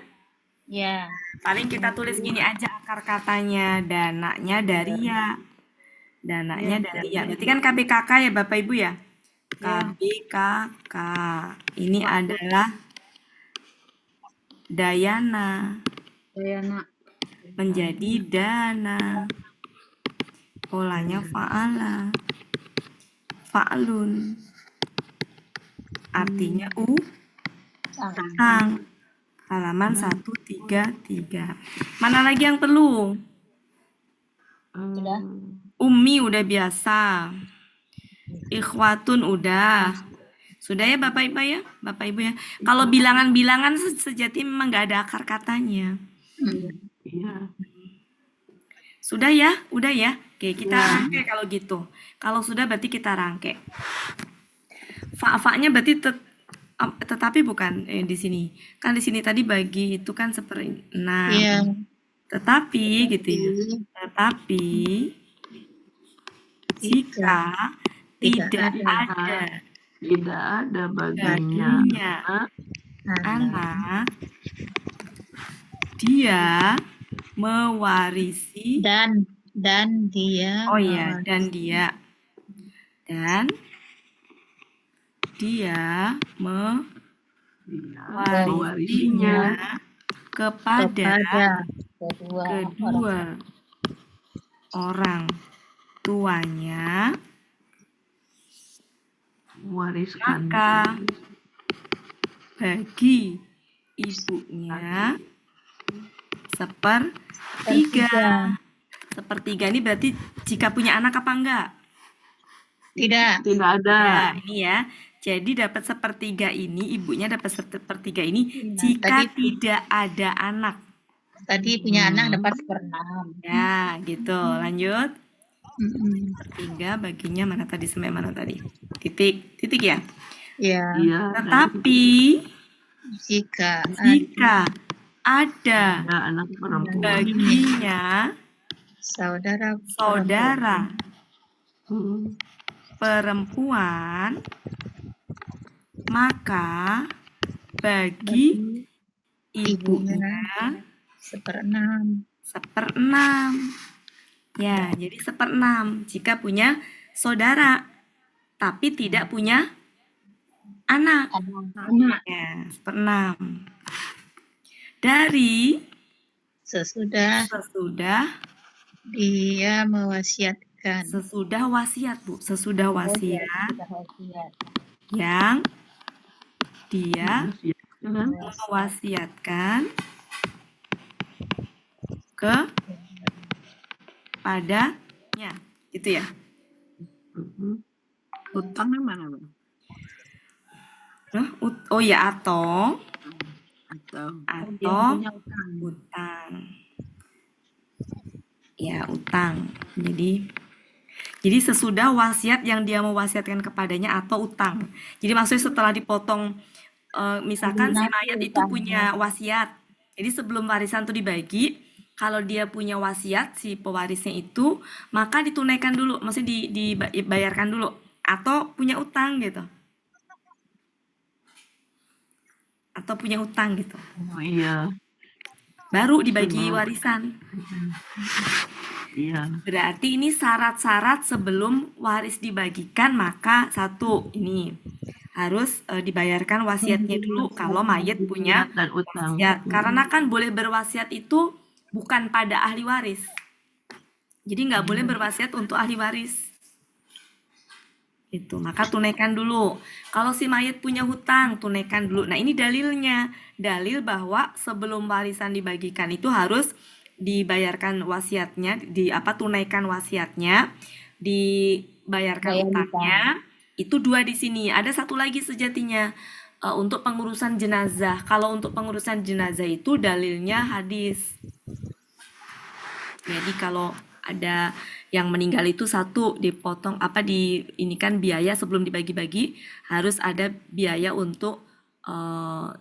Speaker 4: Ya.
Speaker 3: Paling kita tulis gini aja akar katanya, dananya dari ya. Dananya dari ya. Berarti kan KBKK ya Bapak Ibu ya? KBKK. Ini adalah Dayana. Menjadi dana. Polanya fa'ala. Fa'lun. Artinya utang. Halaman 133. Mana lagi yang perlu? Ummi udah biasa. Ikhwatun udah. Sudah ya Bapak Ibu ya? Bapak Ibu ya. Kalau bilangan-bilangan sejati memang nggak ada akar katanya. Sudah ya? Udah ya? Oke, kita rangkai kalau gitu. Kalau sudah berarti kita rangkai. Fa-nya berarti tetapi bukan di sini. Kan di sini tadi bagi itu kan 1/6. Tetapi gitu ya. Tetapi jika tidak ada baginya anak, dia mewarisi
Speaker 4: dan dia
Speaker 3: mewarisinya kepada kedua orang tuanya,
Speaker 8: Wariskan.
Speaker 3: maka bagi ibunya sepertiga. Sepertiga ini berarti jika punya anak apa enggak?
Speaker 4: Tidak.
Speaker 8: Tidak ada.
Speaker 3: Ya, ini ya. Jadi dapat sepertiga ini, ibunya dapat sepertiga ini jika tidak ada anak.
Speaker 4: Tadi punya anak dapat 1/6.
Speaker 3: Ya, gitu. Lanjut. Sepertiga baginya mana tadi sampai mana tadi? Titik ya.
Speaker 4: Ya.
Speaker 8: Iya.
Speaker 3: Tetapi
Speaker 4: Jika
Speaker 3: ada
Speaker 8: anak perempuan.
Speaker 3: baginya
Speaker 4: saudara
Speaker 3: perempuan, maka bagi ibunya
Speaker 4: 1/6.
Speaker 3: 1/6. Ya, jadi 1/6 jika punya saudara tapi tidak punya anak. Ya, 1/6. Dari
Speaker 4: Sesudah dia mewasiatkan.
Speaker 3: Sesudah wasiat, Bu. Sesudah wasiat yang dia mewasiatkan kepadanya. Gitu ya.
Speaker 7: Utangnya mana, Bang?
Speaker 3: Oh ya, atau
Speaker 6: Dia punya
Speaker 3: utang. Ya, utang. Jadi sesudah wasiat yang dia mewasiatkan kepadanya atau utang. Jadi maksudnya setelah dipotong, misalkan si mayat itu punya wasiat. Jadi sebelum warisan itu dibagi, kalau dia punya wasiat si pewarisnya itu, maka ditunaikan dulu, maksudnya dibayarkan dulu atau punya utang gitu. Atau punya utang gitu.
Speaker 8: Oh iya.
Speaker 3: Baru dibagi warisan.
Speaker 8: Iya.
Speaker 3: Berarti ini syarat-syarat sebelum waris dibagikan, maka satu ini harus dibayarkan wasiatnya dulu kalau mayat punya
Speaker 8: dan utang.
Speaker 3: wasiat. Karena kan boleh berwasiat itu bukan pada ahli waris. Jadi nggak boleh berwasiat untuk ahli waris. Itu, maka tunaikan dulu. Kalau si mayat punya hutang, tunaikan dulu. Nah, ini dalilnya. Dalil bahwa sebelum warisan dibagikan itu harus dibayarkan wasiatnya, tunaikan wasiatnya, dibayarkan utangnya. Itu 2 di sini. Ada satu lagi sejatinya untuk pengurusan jenazah. Kalau untuk pengurusan jenazah itu dalilnya hadis. Jadi kalau ada yang meninggal itu satu dipotong ini kan biaya sebelum dibagi-bagi harus ada biaya untuk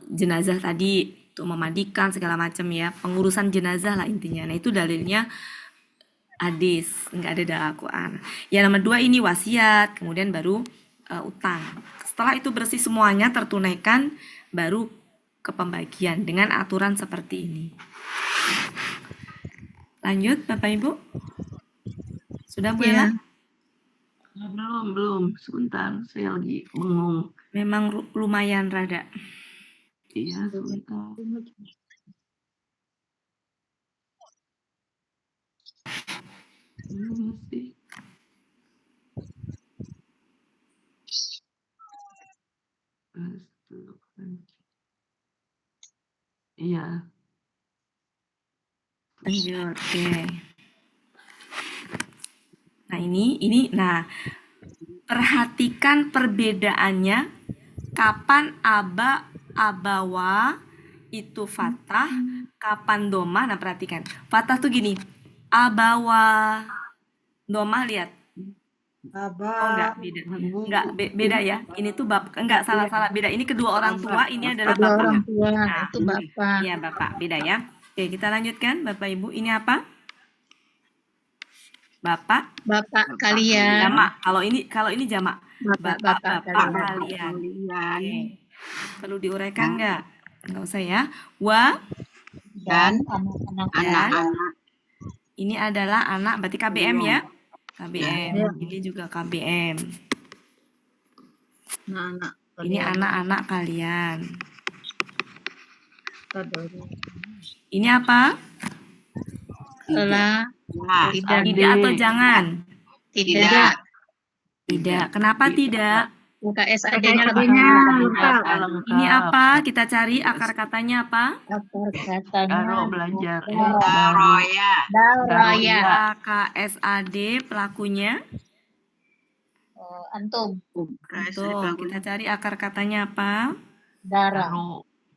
Speaker 3: jenazah tadi, untuk memandikan segala macam ya, pengurusan jenazah lah intinya. Nah, itu dalilnya hadis, enggak ada dalam Al-Qur'an. Yang nomor 2 ini wasiat, kemudian baru utang. Setelah itu bersih semuanya tertunaikan, baru ke pembagian dengan aturan seperti ini. Lanjut Bapak Ibu. Sudah Bu Ella?
Speaker 8: Belum. Sebentar, saya lagi bengong.
Speaker 3: Memang lumayan rada.
Speaker 8: Iya, sebentar. Iya.
Speaker 3: Lanjut, oke. Nah, ini perhatikan perbedaannya kapan abawa itu fathah, kapan domah. Nah, perhatikan. Fathah tuh gini. Abawa. Domah lihat. Enggak, beda. Enggak, beda ya. Ini tuh enggak, salah beda. Ini kedua orang tua, ini adalah
Speaker 4: Kedua
Speaker 3: bapak.
Speaker 4: orang tua,
Speaker 3: Nah,
Speaker 4: itu bapak.
Speaker 3: Iya, bapak. Beda ya. Oke, kita lanjutkan Bapak Ibu. Ini apa? Bapak
Speaker 4: kalian.
Speaker 3: Jamak. Kalau ini jamak. Bapak kalian. Oke. Perlu diuraikan enggak? Enggak usah ya.
Speaker 2: Dan
Speaker 3: anak-anak. Ini adalah anak, berarti KBM ya. KBM. Ini juga KBM. Ini anak-anak kalian. Ini apa?
Speaker 4: La. Tidak.
Speaker 3: Tidak atau jangan?
Speaker 4: Tidak.
Speaker 3: Tidak. Kenapa tidak?
Speaker 4: Buka SAD-nya
Speaker 5: SAD-nya lengkap.
Speaker 3: Ini apa? Kita cari akar katanya apa?
Speaker 4: Akar katanya.
Speaker 8: Daro belajar.
Speaker 7: Daroya.
Speaker 4: Daroya.
Speaker 3: KSAD pelakunya.
Speaker 4: Antum.
Speaker 3: Tuh, kita cari akar katanya apa?
Speaker 4: Dara.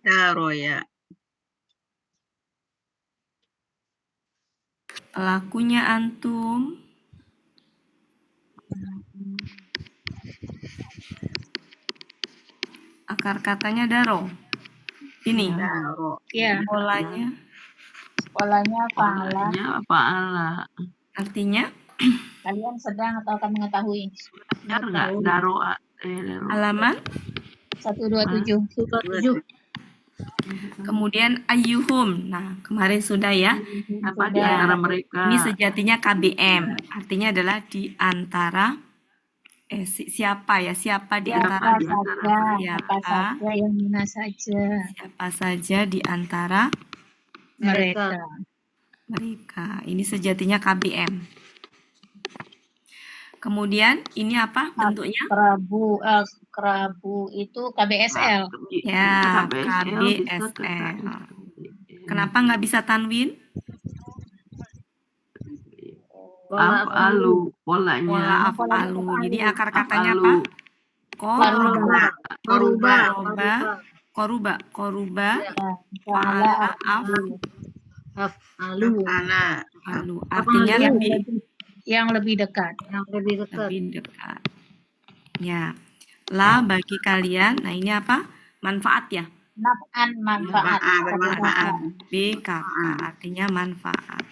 Speaker 2: Daroya.
Speaker 3: Pelakunya antum. Akar katanya daro. Ini.
Speaker 2: Daro.
Speaker 4: Ya.
Speaker 3: Polanya.
Speaker 4: Polanya fa'ala.
Speaker 8: Fa'ala.
Speaker 3: Artinya?
Speaker 4: Kalian sedang atau akan mengetahui?
Speaker 8: Benar nggak? Daro.
Speaker 3: Halaman
Speaker 4: 127.
Speaker 3: Kemudian ayyuhum. Nah, kemarin sudah ya.
Speaker 8: Apa di antara mereka?
Speaker 3: Ini sejatinya KBM. Artinya adalah di antara siapa ya? Siapa di antara
Speaker 4: Siapa yang mana saja.
Speaker 3: Siapa saja di antara
Speaker 4: Mereka.
Speaker 3: Ini sejatinya KBM. Kemudian ini apa bentuknya?
Speaker 4: Kerabu itu KBSL.
Speaker 3: Ya, KBSL. Kenapa nggak bisa tanwin?
Speaker 8: Af'alu polanya.
Speaker 3: Af'alu. Jadi akar katanya apa? Koruba. Fa'ala
Speaker 5: Af'alu.
Speaker 3: Artinya
Speaker 4: yang lebih dekat.
Speaker 3: Lebih dekat. Ya. La bagi kalian. Nah, ini apa? Manfaat ya?
Speaker 4: Manfaat.
Speaker 2: Bermanfaat.
Speaker 3: BKK artinya manfaat.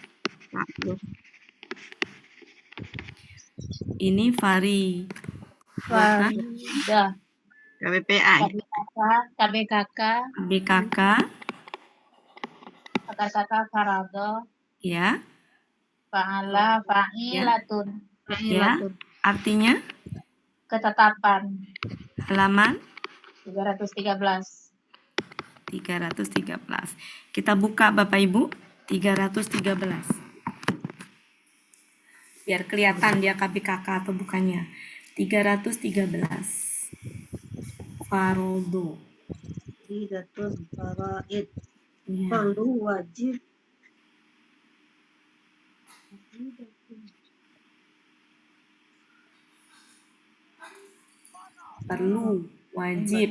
Speaker 3: Ini Fari.
Speaker 4: Faridah.
Speaker 2: KBPA.
Speaker 4: KBKK.
Speaker 3: BKK.
Speaker 4: Akar kata farado.
Speaker 3: Ya.
Speaker 4: Fa'ala fa'ilatun.
Speaker 3: Ya. Artinya?
Speaker 4: Ketetapan.
Speaker 3: Halaman
Speaker 4: 313.
Speaker 3: Kita buka Bapak Ibu 313. Biar kelihatan dia KBKK atau bukannya. 313. Farodo.
Speaker 5: Hidatul faraid.
Speaker 3: Ya.
Speaker 5: Perlu wajib.
Speaker 3: Perlu wajib.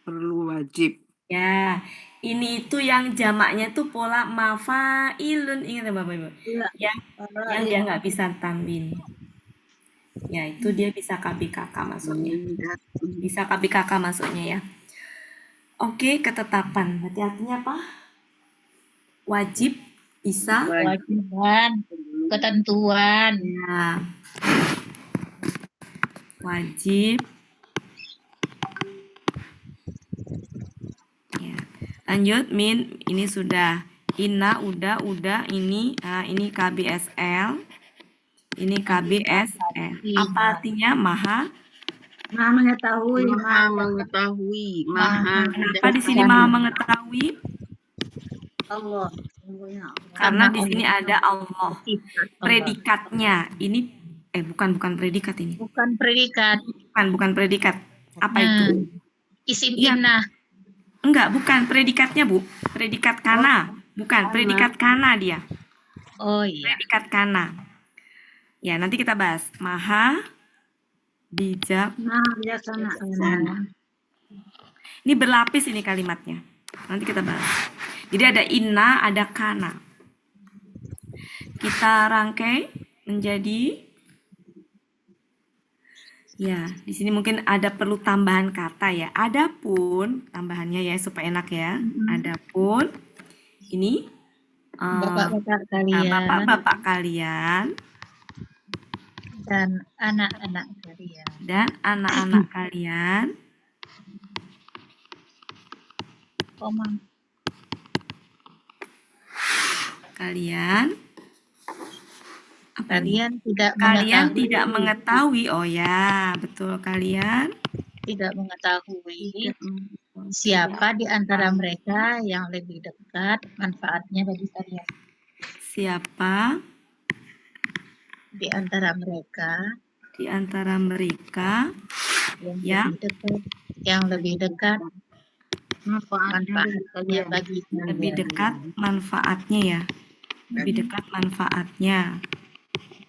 Speaker 7: Perlu wajib.
Speaker 3: Ya, ini itu yang jamaknya tuh pola mafailun, ingat ya Bapak Ibu? Yang dia nggak bisa tanwin. Ya, itu dia bisa KBKK masuknya. Bisa KBKK masuknya ya. Oke, ketetapan. Berarti artinya apa? Wajib, bisa.
Speaker 4: Kewajiban, ketentuan.
Speaker 3: Ya. Wajib. Ya. Lanjut, Min. Ini sudah. Inna, udah. Ini KBSL. Ini KBSL. Apa artinya? Maha
Speaker 5: mengetahui.
Speaker 3: Kenapa di sini maha mengetahui?
Speaker 5: Allah.
Speaker 3: Karena di sini ada Allah. Predikatnya ini bukan predikat ini.
Speaker 4: Bukan predikat.
Speaker 3: Bukan predikat. Apa itu?
Speaker 4: Isim inna.
Speaker 3: Enggak, bukan predikatnya, Bu. Predikat kana. Bukan, predikat kana dia.
Speaker 4: Oh iya.
Speaker 3: Predikat kana. Ya, nanti kita bahas. Maha bijaksana. Ini berlapis ini kalimatnya. Nanti kita bahas. Jadi ada inna, ada kana. Kita rangkai menjadi ya, di sini mungkin ada perlu tambahan kata ya. Adapun tambahannya ya supaya enak ya. Adapun ini
Speaker 4: bapak-bapak kalian.
Speaker 3: Bapak-bapak kalian
Speaker 4: dan anak-anak kalian.
Speaker 3: Kalian tidak mengetahui. Oh ya, betul, kalian
Speaker 4: tidak mengetahui
Speaker 3: Tidak mengetahui.
Speaker 4: siapa di antara mereka yang lebih dekat manfaatnya bagi kalian.
Speaker 3: Siapa
Speaker 4: Di antara mereka
Speaker 3: di antara mereka
Speaker 4: yang
Speaker 3: yang
Speaker 4: lebih dekat
Speaker 5: Manfaatnya
Speaker 4: manfaatnya bagi
Speaker 3: lebih
Speaker 4: kalian.
Speaker 3: dekat manfaatnya ya. Lebih dekat manfaatnya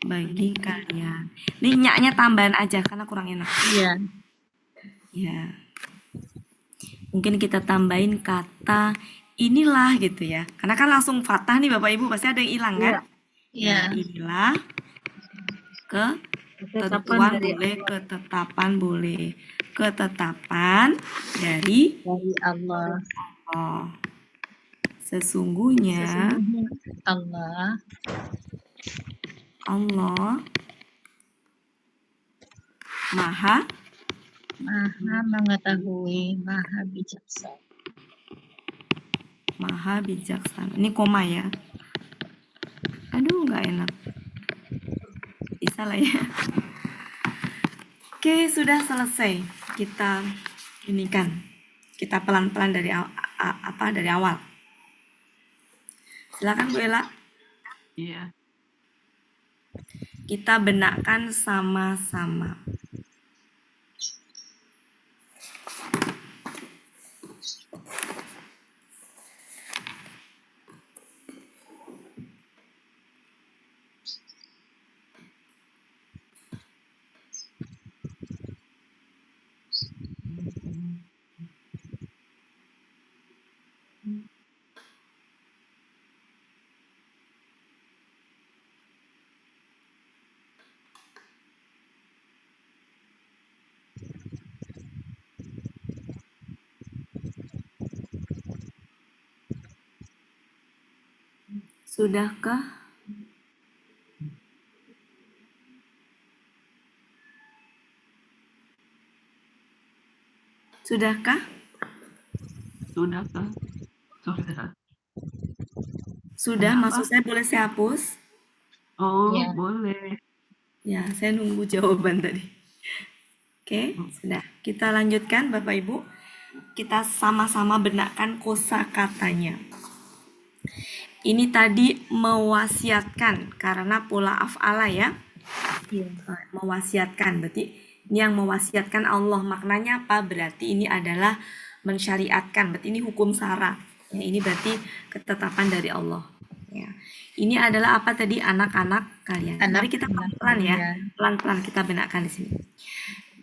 Speaker 3: bagi kalian. Ini nyaknya tambahan aja karena kurang enak.
Speaker 4: Iya.
Speaker 3: Ya. Mungkin kita tambahin kata inilah gitu ya. Karena kan langsung fathah nih Bapak Ibu, pasti ada yang hilang kan?
Speaker 4: Iya.
Speaker 3: Ya, inilah ketentuan boleh, ketetapan boleh. Ketetapan dari
Speaker 4: Allah.
Speaker 3: Allah. Sesungguhnya
Speaker 4: Allah
Speaker 3: Maha
Speaker 4: mengetahui, Maha bijaksana.
Speaker 3: Maha bijaksana. Ini koma ya. Aduh, nggak enak. Bisa lah ya. Oke, sudah selesai. Kita ini kan. Kita pelan-pelan dari dari awal. Silakan Bu Ella.
Speaker 8: Iya.
Speaker 3: Kita benakkan sama-sama. Sudahkah? Sudahkah?
Speaker 8: Sudahkah? Sudah.
Speaker 3: Sudah, maksud saya boleh saya hapus?
Speaker 8: Oh,
Speaker 4: Ya.
Speaker 8: boleh.
Speaker 3: Ya, saya nunggu jawaban tadi. Oke, sudah. Kita lanjutkan Bapak Ibu. Kita sama-sama benakkan kosakatanya. Ini tadi mewasiatkan karena pola af'ala ya. Mewasiatkan berarti ini yang mewasiatkan Allah, maknanya apa? Berarti ini adalah mensyariatkan, berarti ini hukum syara. Ya, ini berarti ketetapan dari Allah. Ya. Ini adalah apa tadi? Anak-anak kalian. Mari kita pelan-pelan ya. Pelan-pelan kita benakkan di sini.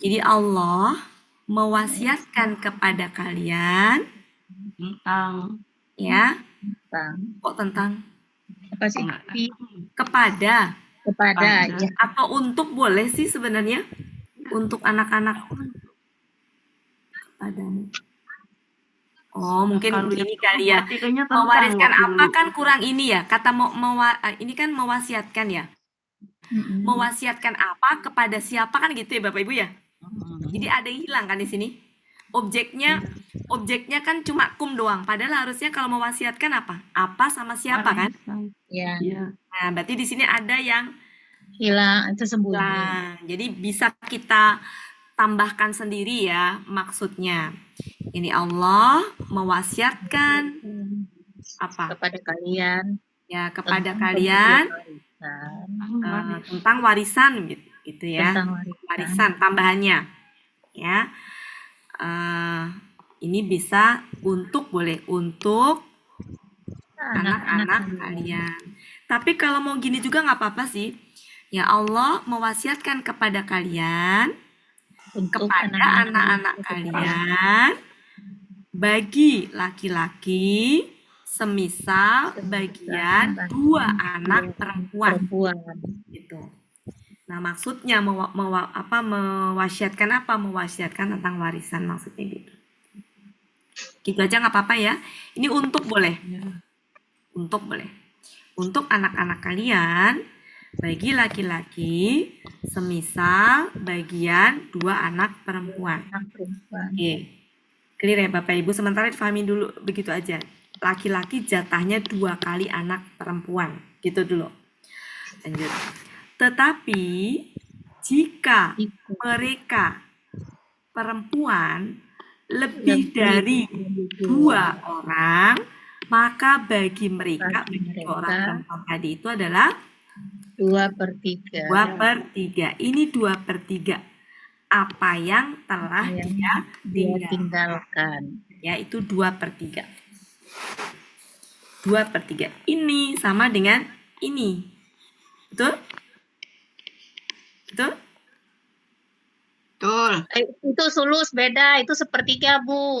Speaker 3: Jadi Allah mewasiatkan kepada kalian
Speaker 8: Tentang
Speaker 3: ya. Kok tentang?
Speaker 4: Apa sih?
Speaker 3: Kepada
Speaker 4: Ya.
Speaker 3: atau untuk boleh sih sebenarnya untuk anak-anak kepadamu. Oh, mungkin ini kali ya. Mewariskan apa kan kurang ini ya. Kata ini kan mewasiatkan ya. Mewasiatkan apa kepada siapa kan gitu ya Bapak Ibu ya. Jadi ada yang hilang kan di sini. Objeknya kan cuma kum doang. Padahal harusnya kalau mewasiatkan apa? Apa sama siapa kan?
Speaker 4: Ya.
Speaker 3: Nah, berarti di sini ada yang
Speaker 4: Hilang, itu sembunyi.
Speaker 3: hilang. Jadi bisa kita tambahkan sendiri ya maksudnya. Ini Allah mewasiatkan apa?
Speaker 4: Kepada kalian.
Speaker 3: Ya, kepada kalian tentang warisan gitu ya.
Speaker 4: Tentang
Speaker 3: warisan tambahannya. Ya. Ini bisa untuk boleh untuk anak-anak kalian. Tapi kalau mau gini juga nggak apa-apa sih. Ya Allah mewasiatkan kepada kalian kepada anak-anak kalian bagi laki-laki semisal bagian 2 anak perempuan. Gitu. Nah, maksudnya mewasiatkan apa? Mewasiatkan tentang warisan maksudnya gitu. Gitu aja nggak apa-apa ya. Ini untuk boleh. Untuk boleh. Untuk anak-anak kalian bagi laki-laki semisal bagian 2 anak perempuan. Oke. Clear ya Bapak Ibu. Sementara difahami dulu begitu aja. Laki-laki jatahnya 2 kali anak perempuan. Gitu dulu. Lanjut. Tetapi jika mereka perempuan lebih dari 2 orang, maka bagi mereka, bagi 2 orang perempuan tadi itu adalah
Speaker 4: 2/3.
Speaker 3: 2/3. Ini 2/3 apa yang telah dia
Speaker 4: tinggalkan.
Speaker 3: Ya, itu 2/3. 2/3. Ini sama dengan ini. Betul? Betul?
Speaker 2: Betul.
Speaker 4: Itu sulus beda, itu 1/3, Bu.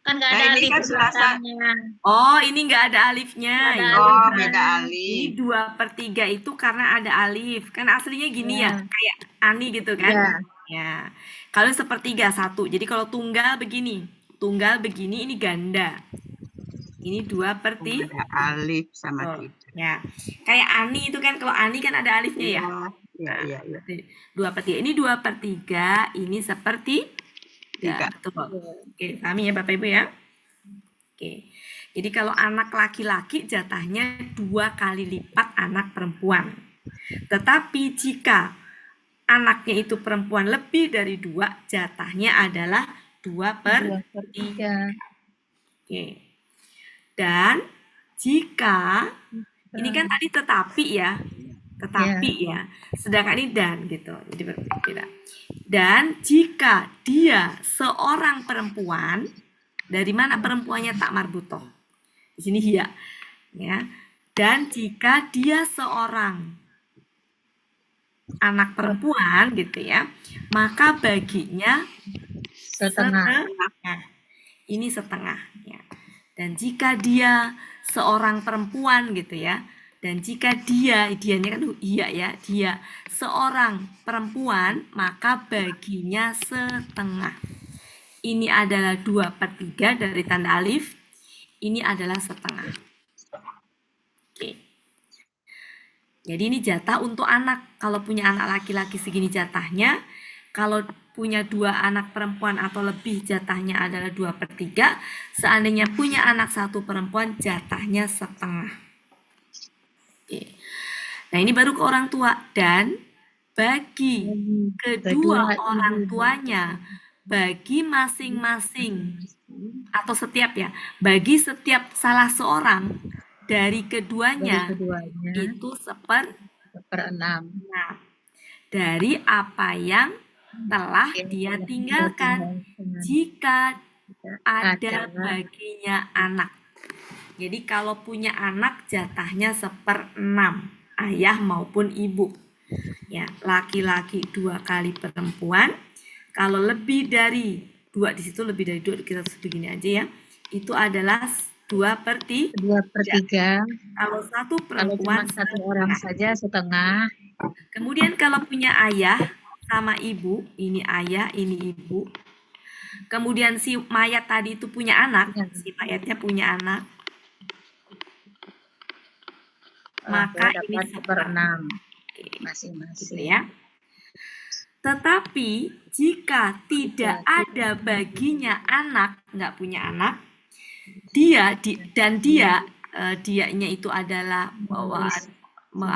Speaker 4: Kan nggak ada
Speaker 2: Nah, ini
Speaker 4: alif
Speaker 2: kan
Speaker 4: di
Speaker 2: serasa.
Speaker 4: belakangnya.
Speaker 3: Oh, ini nggak ada alifnya.
Speaker 4: Nggak ada
Speaker 3: Ya.
Speaker 2: Oh,
Speaker 4: alifnya.
Speaker 2: beda
Speaker 3: Ini
Speaker 2: alif.
Speaker 3: 2/3 itu karena ada alif. Kan aslinya gini ya,
Speaker 4: Ya.
Speaker 3: kayak ani gitu kan?
Speaker 4: Ya.
Speaker 3: Ya. Kalau 1/3 1. Jadi kalau tunggal begini, ini ganda. Ini 2/3.
Speaker 2: Ada alif sama
Speaker 3: Oh,
Speaker 2: tidak.
Speaker 3: ya. Kayak ani itu kan, kalau ani kan ada alifnya ya.
Speaker 2: Iya.
Speaker 3: 2/3. Ini 2/3, ini 1/3.
Speaker 2: Tiga.
Speaker 3: Betul. Oke, pahami ya Bapak Ibu ya? Oke. Jadi kalau anak laki-laki jatahnya 2 kali lipat anak perempuan. Tetapi jika anaknya itu perempuan lebih dari 2, jatahnya adalah 2/3. Oke. Dan jika ini kan tadi tetapi ya. Sedangkan ini dan gitu. Jadi berbeda. Dan jika dia seorang perempuan, dari mana perempuannya tak marbutoh? Di sini hiya. Ya. Dan jika dia seorang anak perempuan gitu ya, maka baginya setengah. Ini setengah ya. Dan jika dia seorang perempuan gitu ya, dan jika dianya kan iya ya, dia seorang perempuan, maka baginya setengah. Ini adalah 2/3 dari tanda alif. Ini adalah setengah. Oke. Jadi ini jatah untuk anak. Kalau punya anak laki-laki segini jatahnya. Kalau punya 2 anak perempuan atau lebih, jatahnya adalah 2/3. Seandainya punya anak 1 perempuan, jatahnya setengah. Oke. Nah, ini baru ke orang tua. Dan bagi kedua orang tuanya, bagi masing-masing atau setiap ya, bagi setiap salah seorang dari keduanya itu 1/6 dari apa yang telah dia tinggalkan jika ada baginya anak. Jadi kalau punya anak jatahnya 1/6, ayah maupun ibu. Ya, laki-laki 2 kali perempuan. Kalau lebih dari 2, di situ lebih dari 2, kita begini aja ya. Itu adalah 2/3. Kalau 1 perempuan,
Speaker 4: kalau cuma 1 orang saja setengah.
Speaker 3: Kemudian kalau punya ayah sama ibu, ini ayah, ini ibu. Kemudian si mayat tadi itu punya anak, si mayatnya punya anak. Maka ini
Speaker 4: 1/6 masing-masing.
Speaker 3: Ya. Tetapi jika tidak ada baginya anak, nggak punya anak, dianya itu adalah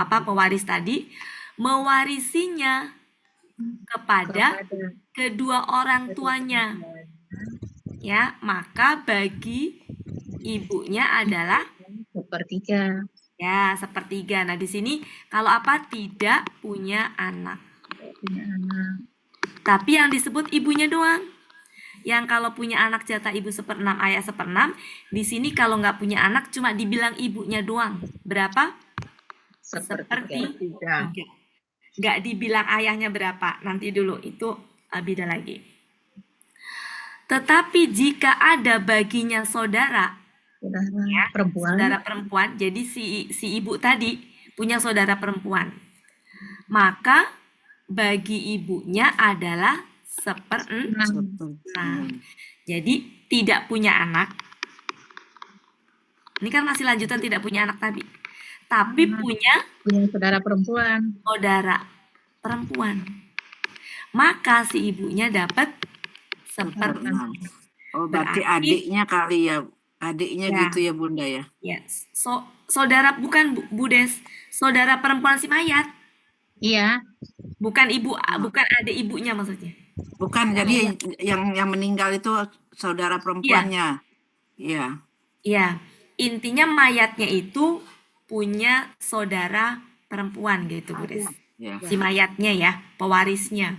Speaker 3: pewaris tadi, mewarisinya kepada kedua orang tuanya. Ya, maka bagi ibunya adalah
Speaker 4: 1/3.
Speaker 3: Ya, 1/3. Nah, di sini kalau apa? Tidak punya anak. Tapi yang disebut ibunya doang. Yang kalau punya anak jatah ibu 1/6, ayah 1/6. Di sini kalau nggak punya anak cuma dibilang ibunya doang. Berapa? 1/3. Nggak dibilang ayahnya berapa. Nanti dulu, itu beda lagi. Tetapi jika ada baginya saudara perempuan, jadi si ibu tadi punya saudara perempuan, maka bagi ibunya adalah 1/6. Jadi tidak punya anak. Ini kan masih lanjutan tidak punya anak tadi. Tapi punya
Speaker 4: saudara perempuan.
Speaker 3: Maka si ibunya dapat 1/6.
Speaker 7: Oh, berarti adiknya kali ya. Adiknya ya. Gitu ya Bunda ya?
Speaker 3: Yes. Saudara bukan Bu Des, saudara perempuan si mayat.
Speaker 4: Iya.
Speaker 3: Bukan ibu, bukan adik ibunya maksudnya.
Speaker 7: Bukan, jadi yang meninggal itu saudara perempuannya. Iya.
Speaker 3: Iya, intinya mayatnya itu punya saudara perempuan gitu, Bu Des.
Speaker 7: Iya.
Speaker 3: Si mayatnya ya, pewarisnya.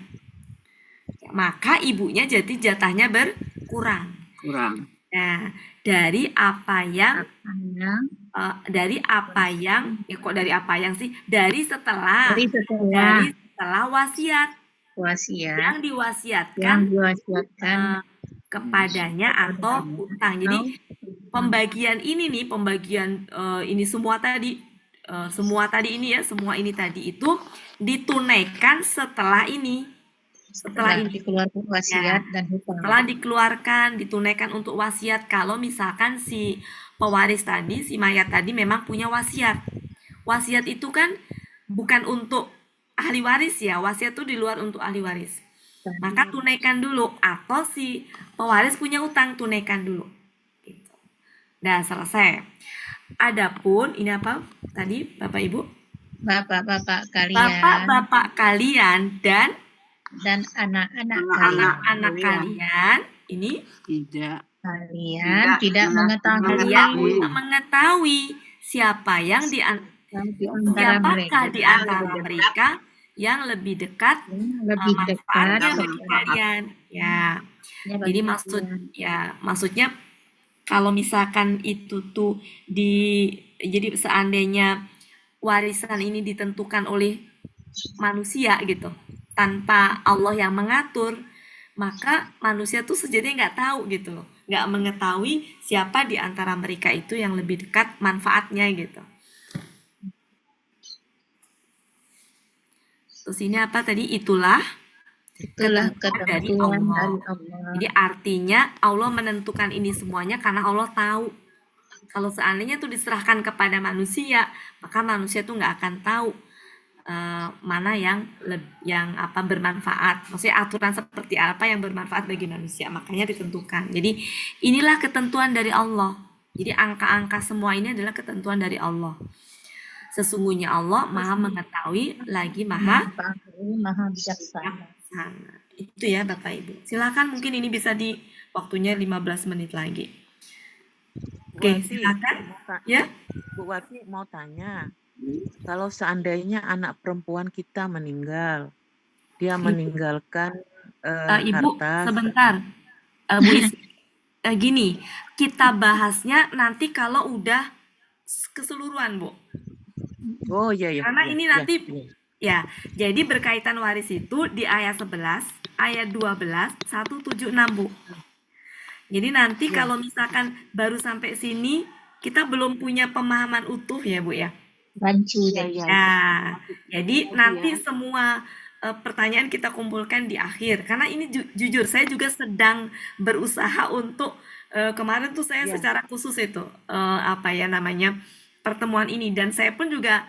Speaker 3: Maka ibunya jadi jatahnya berkurang.
Speaker 7: Kurang.
Speaker 3: Nah, dari apa yang ya kok dari apa yang sih? Dari setelah wasiat yang diwasiatkan kepadanya atau utang. Jadi pembagian ini nih, ini semua tadi ini ya, semua ini tadi itu ditunaikan setelah ini. Setelah ini
Speaker 4: dikeluarkan wasiat dan hutang.
Speaker 3: Setelah dikeluarkan, ditunaikan untuk wasiat. Kalau misalkan si pewaris tadi, si mayat tadi memang punya wasiat. Wasiat itu kan bukan untuk ahli waris ya, wasiat itu di luar untuk ahli waris. Maka tunaikan dulu, atau si pewaris punya utang, tunaikan dulu. Gitu. Nah, selesai. Adapun ini apa tadi, Bapak Ibu?
Speaker 4: Bapak-bapak kalian.
Speaker 3: Bapak-bapak kalian dan
Speaker 4: anak-anak
Speaker 3: kalian ini
Speaker 7: tidak
Speaker 3: mengetahui siapa yang siapakah di antara mereka yang lebih dekat manfaatnya bagi kalian. Ya. Jadi maksudnya kalau misalkan itu tuh jadi seandainya warisan ini ditentukan oleh manusia gitu, tanpa Allah yang mengatur, maka manusia tuh sejatinya nggak tahu gitu loh, nggak mengetahui siapa di antara mereka itu yang lebih dekat manfaatnya gitu. Terus ini apa tadi? Itulah ketentuan dari Allah. Jadi artinya Allah menentukan ini semuanya karena Allah tahu. Kalau seandainya tuh diserahkan kepada manusia, maka manusia tuh nggak akan tahu mana yang bermanfaat. Maksudnya aturan seperti apa yang bermanfaat bagi manusia. Makanya ditentukan. Jadi inilah ketentuan dari Allah. Jadi angka-angka semua ini adalah ketentuan dari Allah. Sesungguhnya Allah Maha mengetahui lagi Maha bijaksana. Itu ya Bapak Ibu. Silakan, mungkin ini bisa di waktunya 15 menit lagi. Oke, silakan. Ya.
Speaker 10: Bu Wati mau tanya. Kalau seandainya anak perempuan kita meninggal, dia meninggalkan
Speaker 3: Ibu,
Speaker 10: harta.
Speaker 3: Sebentar. Bu gini, kita bahasnya nanti kalau udah keseluruhan, Bu.
Speaker 10: Oh iya.
Speaker 3: Karena ini nanti ya, jadi berkaitan waris itu di ayat 11, ayat 12, 176, Bu. Jadi nanti kalau misalkan baru sampai sini, kita belum punya pemahaman utuh ya, Bu ya. Nah, jadi nanti semua pertanyaan kita kumpulkan di akhir. Karena ini jujur, saya juga sedang berusaha untuk kemarin tuh saya secara khusus itu pertemuan ini, dan saya pun juga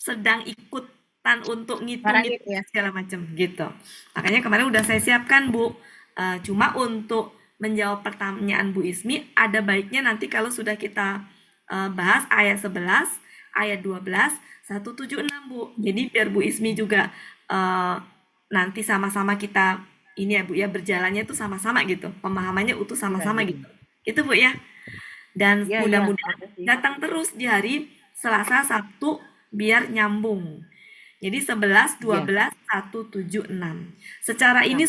Speaker 3: sedang ikutan untuk ngitung segala macam gitu. Makanya kemarin udah saya siapkan, Bu. Cuma untuk menjawab pertanyaan Bu Ismi, ada baiknya nanti kalau sudah kita bahas ayat 11, ayat 12, 176, Bu. Jadi biar Bu Ismi juga nanti sama-sama kita ini ya, Bu ya, berjalannya tuh sama-sama gitu. Pemahamannya utuh sama-sama gitu. Itu, Bu ya. Dan mudah-mudahan datang terus di hari Selasa, Sabtu biar nyambung. Jadi 11, 12, 176. Secara ini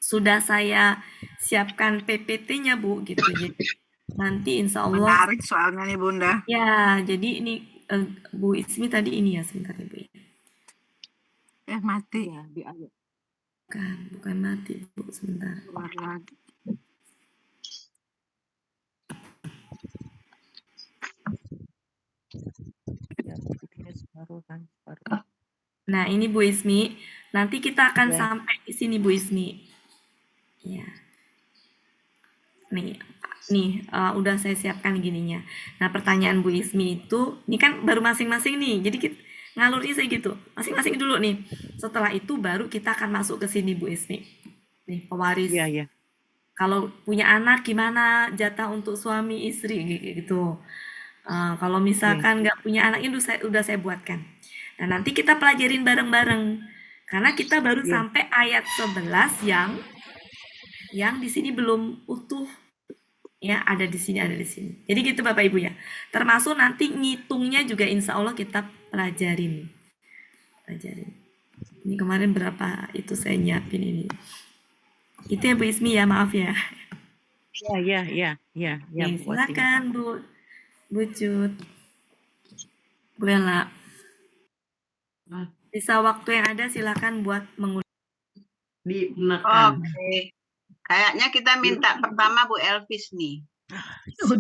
Speaker 3: sudah saya siapkan PPT-nya, Bu, gitu. Jadi nanti insya Allah.
Speaker 7: Menarik soalnya nih, Bunda.
Speaker 3: Ya, jadi ini Bu Ismi tadi ini ya, sebentar ya, Bu.
Speaker 7: Mati.
Speaker 10: Ya, di ayat.
Speaker 3: Bukan mati, Bu, sebentar.
Speaker 7: Lagi.
Speaker 3: Nah, ini Bu Ismi. Nanti kita akan sampai di sini, Bu Ismi. Ya. Nih, udah saya siapkan gininya. Nah, pertanyaan Bu Ismi itu, ini kan baru masing-masing nih. Jadi ngalurnya saya gitu. Masing-masing dulu nih. Setelah itu baru kita akan masuk ke sini, Bu Ismi. Nih, pewaris.
Speaker 10: Iya.
Speaker 3: Kalau punya anak gimana jatah untuk suami istri gitu. Kalau misalkan nggak punya anak, ini udah saya buatkan. Nah, nanti kita pelajarin bareng-bareng. Karena kita baru
Speaker 7: Iya.
Speaker 3: sampai ayat 11 yang di sini belum utuh. Ya, ada di sini, ada di sini. Jadi gitu Bapak Ibu ya. Termasuk nanti ngitungnya juga insya Allah kita pelajarin. Ini kemarin berapa itu saya nyiapin ini. Itu ya Bu Ismi ya, maaf ya.
Speaker 10: Ya,
Speaker 3: Oke,
Speaker 10: Bu Wati.
Speaker 3: silakan Bu Cut. Bu Ella. Bisa waktu yang ada silakan buat mengulang.
Speaker 8: Digunakan.
Speaker 2: Oke. Kayaknya kita minta pertama Bu Elvis nih.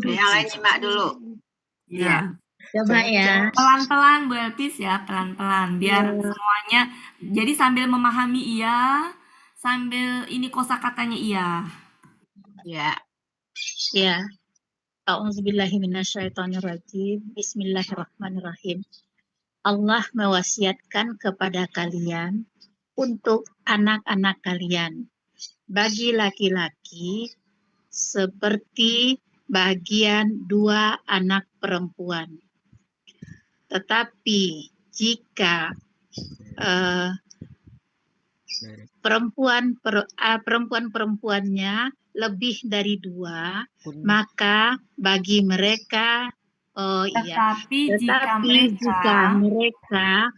Speaker 2: Yang lain simak dulu.
Speaker 8: Ya.
Speaker 4: Coba ya.
Speaker 3: Pelan-pelan Bu Elvis ya, pelan-pelan. Biar semuanya, jadi sambil memahami iya, sambil ini kosakatanya iya.
Speaker 2: Ya.
Speaker 4: Ya. A'udzubillahiminasyaitonirrajim. Bismillahirrahmanirrahim. Allah mewasiatkan kepada kalian untuk anak-anak kalian. Bagi laki-laki seperti bagian 2 anak perempuan. Tetapi jika perempuan-perempuannya lebih dari 2, maka bagi mereka
Speaker 3: Tetapi
Speaker 4: jika mereka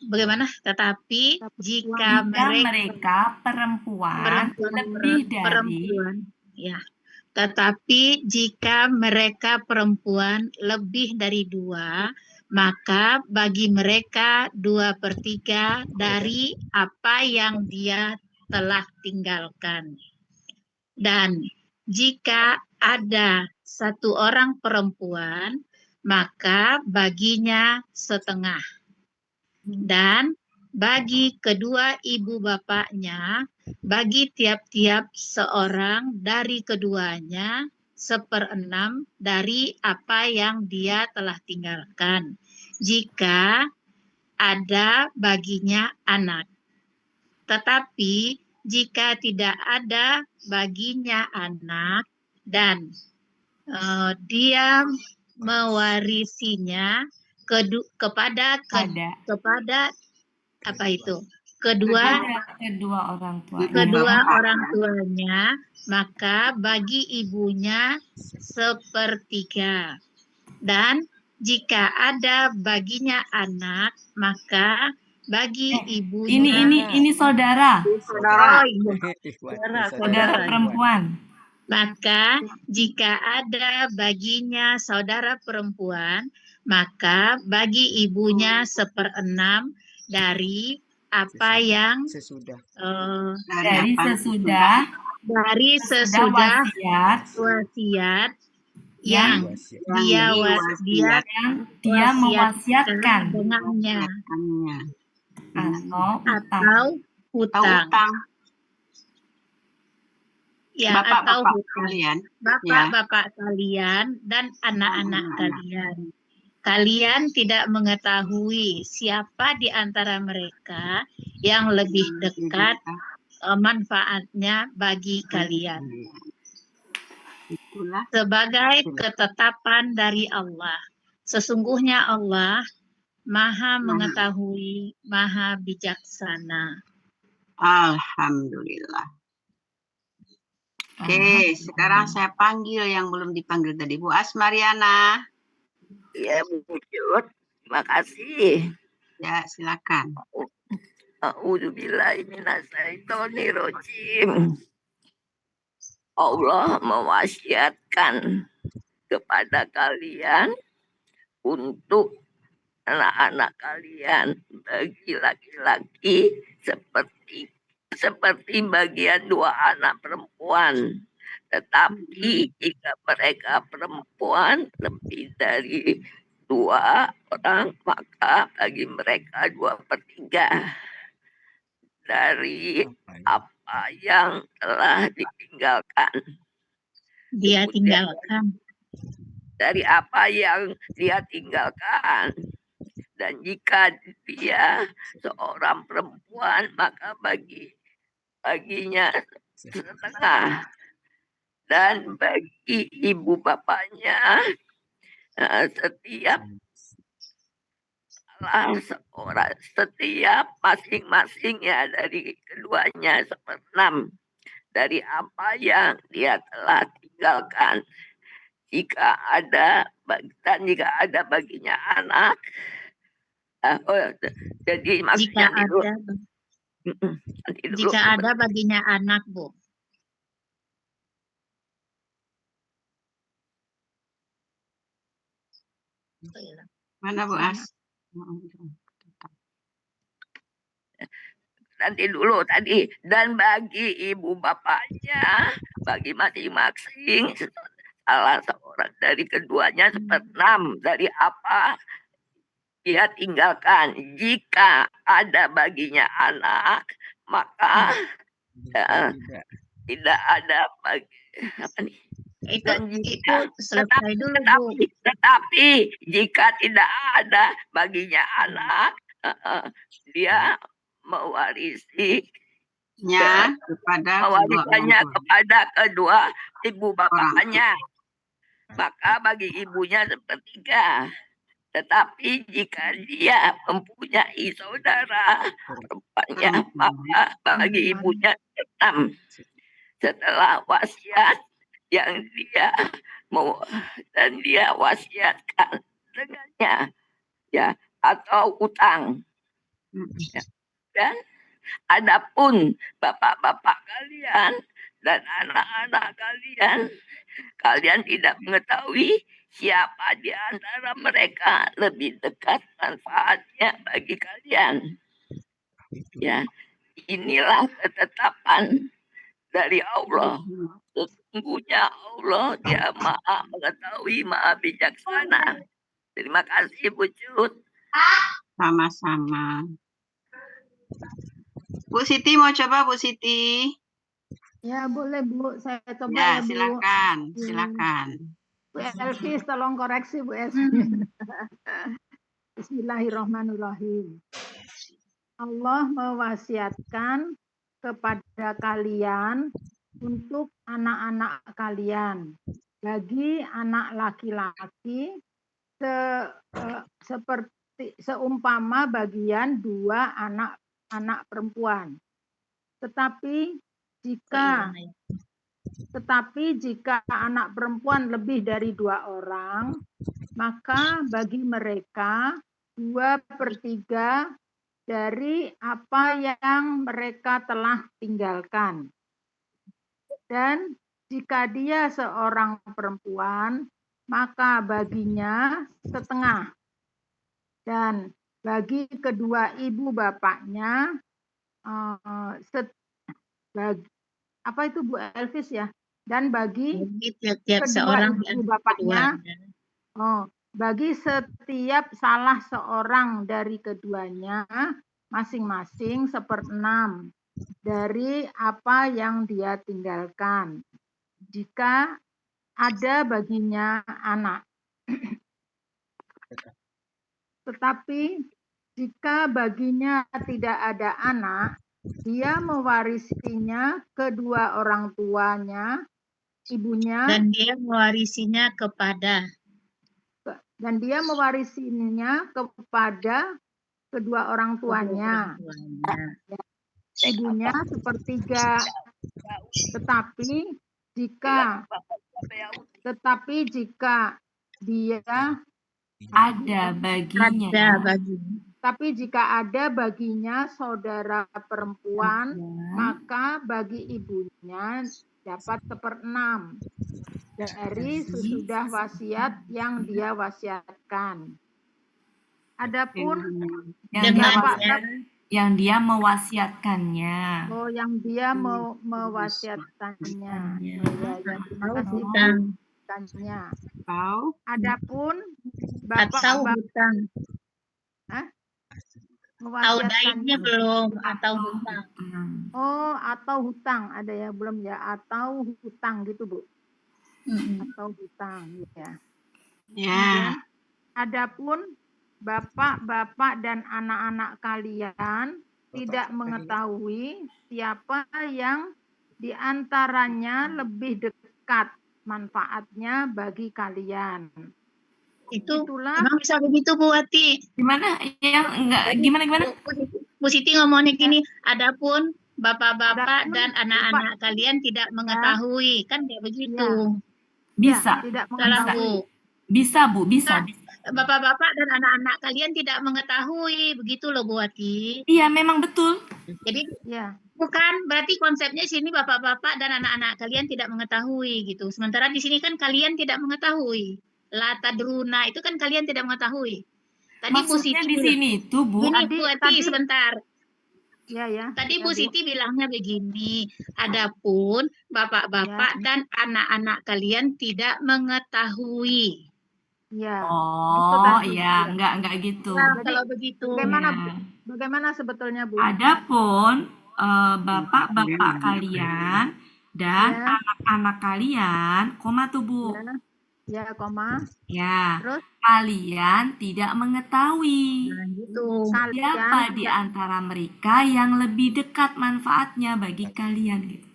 Speaker 4: bagaimana? Tetapi jika
Speaker 3: mereka perempuan lebih dari
Speaker 4: ya. Tetapi jika mereka perempuan lebih dari 2, maka bagi mereka 2/3 dari apa yang dia telah tinggalkan. Dan jika ada 1 orang perempuan, maka baginya setengah. Dan bagi kedua ibu bapaknya, bagi tiap-tiap seorang dari keduanya 1/6 dari apa yang dia telah tinggalkan, jika ada baginya anak. Tetapi jika tidak ada baginya anak dan dia mewarisinya kepada apa itu? Kedua
Speaker 3: orang
Speaker 4: tuanya, maka bagi ibunya 1/3. Dan jika ada baginya anak, maka bagi ibunya
Speaker 3: ini saudara.
Speaker 4: Saudara
Speaker 3: perempuan.
Speaker 4: Maka jika ada baginya saudara perempuan, maka bagi ibunya 1/6 dari apa yang dari sesudah wasiat yang dia mewasiatkan dengannya atau hutang. Ya, atau bapak-bapak kalian dan anak-anak kalian. Kalian tidak mengetahui siapa di antara mereka yang lebih dekat manfaatnya bagi kalian. Sebagai ketetapan dari Allah. Sesungguhnya Allah Maha mengetahui, Maha bijaksana.
Speaker 2: Alhamdulillah. Oke, sekarang saya panggil yang belum dipanggil tadi, Bu Asmariana.
Speaker 11: Ya, Bu Cut, terima kasih.
Speaker 2: Ya, silakan.
Speaker 11: A'udzubillahiminasyaitonirrajim. Allah mewasiatkan kepada kalian untuk anak-anak kalian bagi laki-laki seperti bagian 2 anak perempuan. Tetapi jika mereka perempuan lebih dari 2 orang, maka bagi mereka 2/3 dari apa yang telah ditinggalkan. Dari apa yang dia tinggalkan. Dan jika dia seorang perempuan, maka baginya setengah. Dan bagi ibu bapaknya setiap adalah seorang setiap masing-masingnya dari keduanya 1/6 dari apa yang dia telah tinggalkan. Jika ada baginya anak, jadi maksudnya
Speaker 4: jika ada baginya anak, Bu.
Speaker 2: Mana Bu As?
Speaker 11: Nanti dulu tadi, dan bagi ibu bapaknya, bagi masing-masing salah seorang dari keduanya 1/6 dari apa dia tinggalkan. Jika ada baginya anak, maka tidak ada bagi apa nih? Dan jika, tetapi jika tidak ada baginya anak, dia mewarisannya kepada kedua ibu bapaknya. Maka bagi ibunya 1/3. Tetapi jika dia mempunyai saudara perempuannya, maka bagi ibunya 6 setelah wasiat yang dia mau dan dia wasiatkan dengannya, ya, atau utang. Ya. Dan adapun bapak-bapak kalian dan anak-anak kalian tidak mengetahui siapa di antara mereka lebih dekat manfaatnya bagi kalian. Ya, inilah ketetapan dari Allah. Sesungguhnya Allah dia maha mengetahui, maha bijaksana. Terima kasih Bu Cut.
Speaker 2: Sama-sama. Bu Siti mau coba Bu Siti?
Speaker 6: Ya boleh Bu, saya coba
Speaker 2: Ya,
Speaker 6: ya Bu.
Speaker 2: silakan.
Speaker 6: Bu Elvis tolong koreksi Bu Elvis. Bismillahirrahmanirrahim. Allah mewasiatkan kepada kalian untuk anak-anak kalian. Bagi anak laki-laki seperti seumpama bagian 2 anak perempuan. Tetapi jika anak perempuan lebih dari 2 orang, maka bagi mereka 2/3 dari apa yang mereka telah tinggalkan. Dan jika dia seorang perempuan, maka baginya 1/2. Dan bagi kedua ibu bapaknya, apa itu Bu Elvis ya? Dan bagi kedua ibu bapaknya, bagi setiap salah seorang dari keduanya, masing-masing 1/6 dari apa yang dia tinggalkan. Jika ada baginya anak. Tetapi jika baginya tidak ada anak, dia mewarisinya kedua orang tuanya, ibunya,
Speaker 4: dan dia mewarisinya kepada
Speaker 6: kedua orang tuanya. Ibunya 1/3. Tetapi jika dia
Speaker 3: ada baginya.
Speaker 6: Tapi jika ada baginya saudara perempuan, maka bagi ibunya dapat 1/6 dari sesudah wasiat yang dia wasiatkan. Adapun
Speaker 3: yang dia mewasiatkannya.
Speaker 6: Yang dia mewasiatkannya. Adapun
Speaker 4: hutang.
Speaker 6: Mewasiatkannya
Speaker 4: belum atau hutang.
Speaker 6: Atau hutang ada ya belum ya, atau hutang gitu Bu. Atau hutang ya.
Speaker 2: Ya.
Speaker 6: Adapun bapak-bapak dan anak-anak kalian tidak mengetahui siapa yang diantaranya lebih dekat manfaatnya bagi kalian. Itulah
Speaker 4: Emang bisa begitu Bu Wati?
Speaker 3: Gimana? Ya, enggak. Gimana?
Speaker 4: Bu Siti ngomongnya gini, adapun bapak-bapak
Speaker 6: Adapun
Speaker 4: dan anak-anak kalian tidak mengetahui, kan kayak begitu.
Speaker 3: Bisa.
Speaker 6: tidak
Speaker 4: Salah
Speaker 6: mengetahui.
Speaker 4: Bu.
Speaker 3: Bisa, Bu. Bisa.
Speaker 4: Bapak-bapak dan anak-anak kalian tidak mengetahui, begitu loh Bu Wati.
Speaker 3: Iya, memang betul.
Speaker 4: Jadi
Speaker 6: Ya.
Speaker 4: bukan berarti konsepnya sini bapak-bapak dan anak-anak kalian tidak mengetahui gitu. Sementara di sini kan kalian tidak mengetahui. La tadruna itu kan kalian tidak mengetahui. Tadi Bu
Speaker 3: Maksudnya
Speaker 4: Siti
Speaker 3: di sini itu, Bu.
Speaker 4: Gini Bu Wati sebentar.
Speaker 6: Ya.
Speaker 4: Tadi Bu Siti bilangnya begini, adapun bapak-bapak dan anak-anak kalian tidak mengetahui.
Speaker 6: Ya.
Speaker 3: Oh, iya, enggak gitu.
Speaker 4: Nah, kalau begitu.
Speaker 6: Bagaimana sebetulnya Bu?
Speaker 3: Adapun bapak-bapak kalian dan anak-anak kalian, koma tuh Bu.
Speaker 6: Ya, koma.
Speaker 3: Ya,
Speaker 6: Terus?
Speaker 3: kalian tidak mengetahui siapa di antara mereka yang lebih dekat manfaatnya bagi kalian gitu.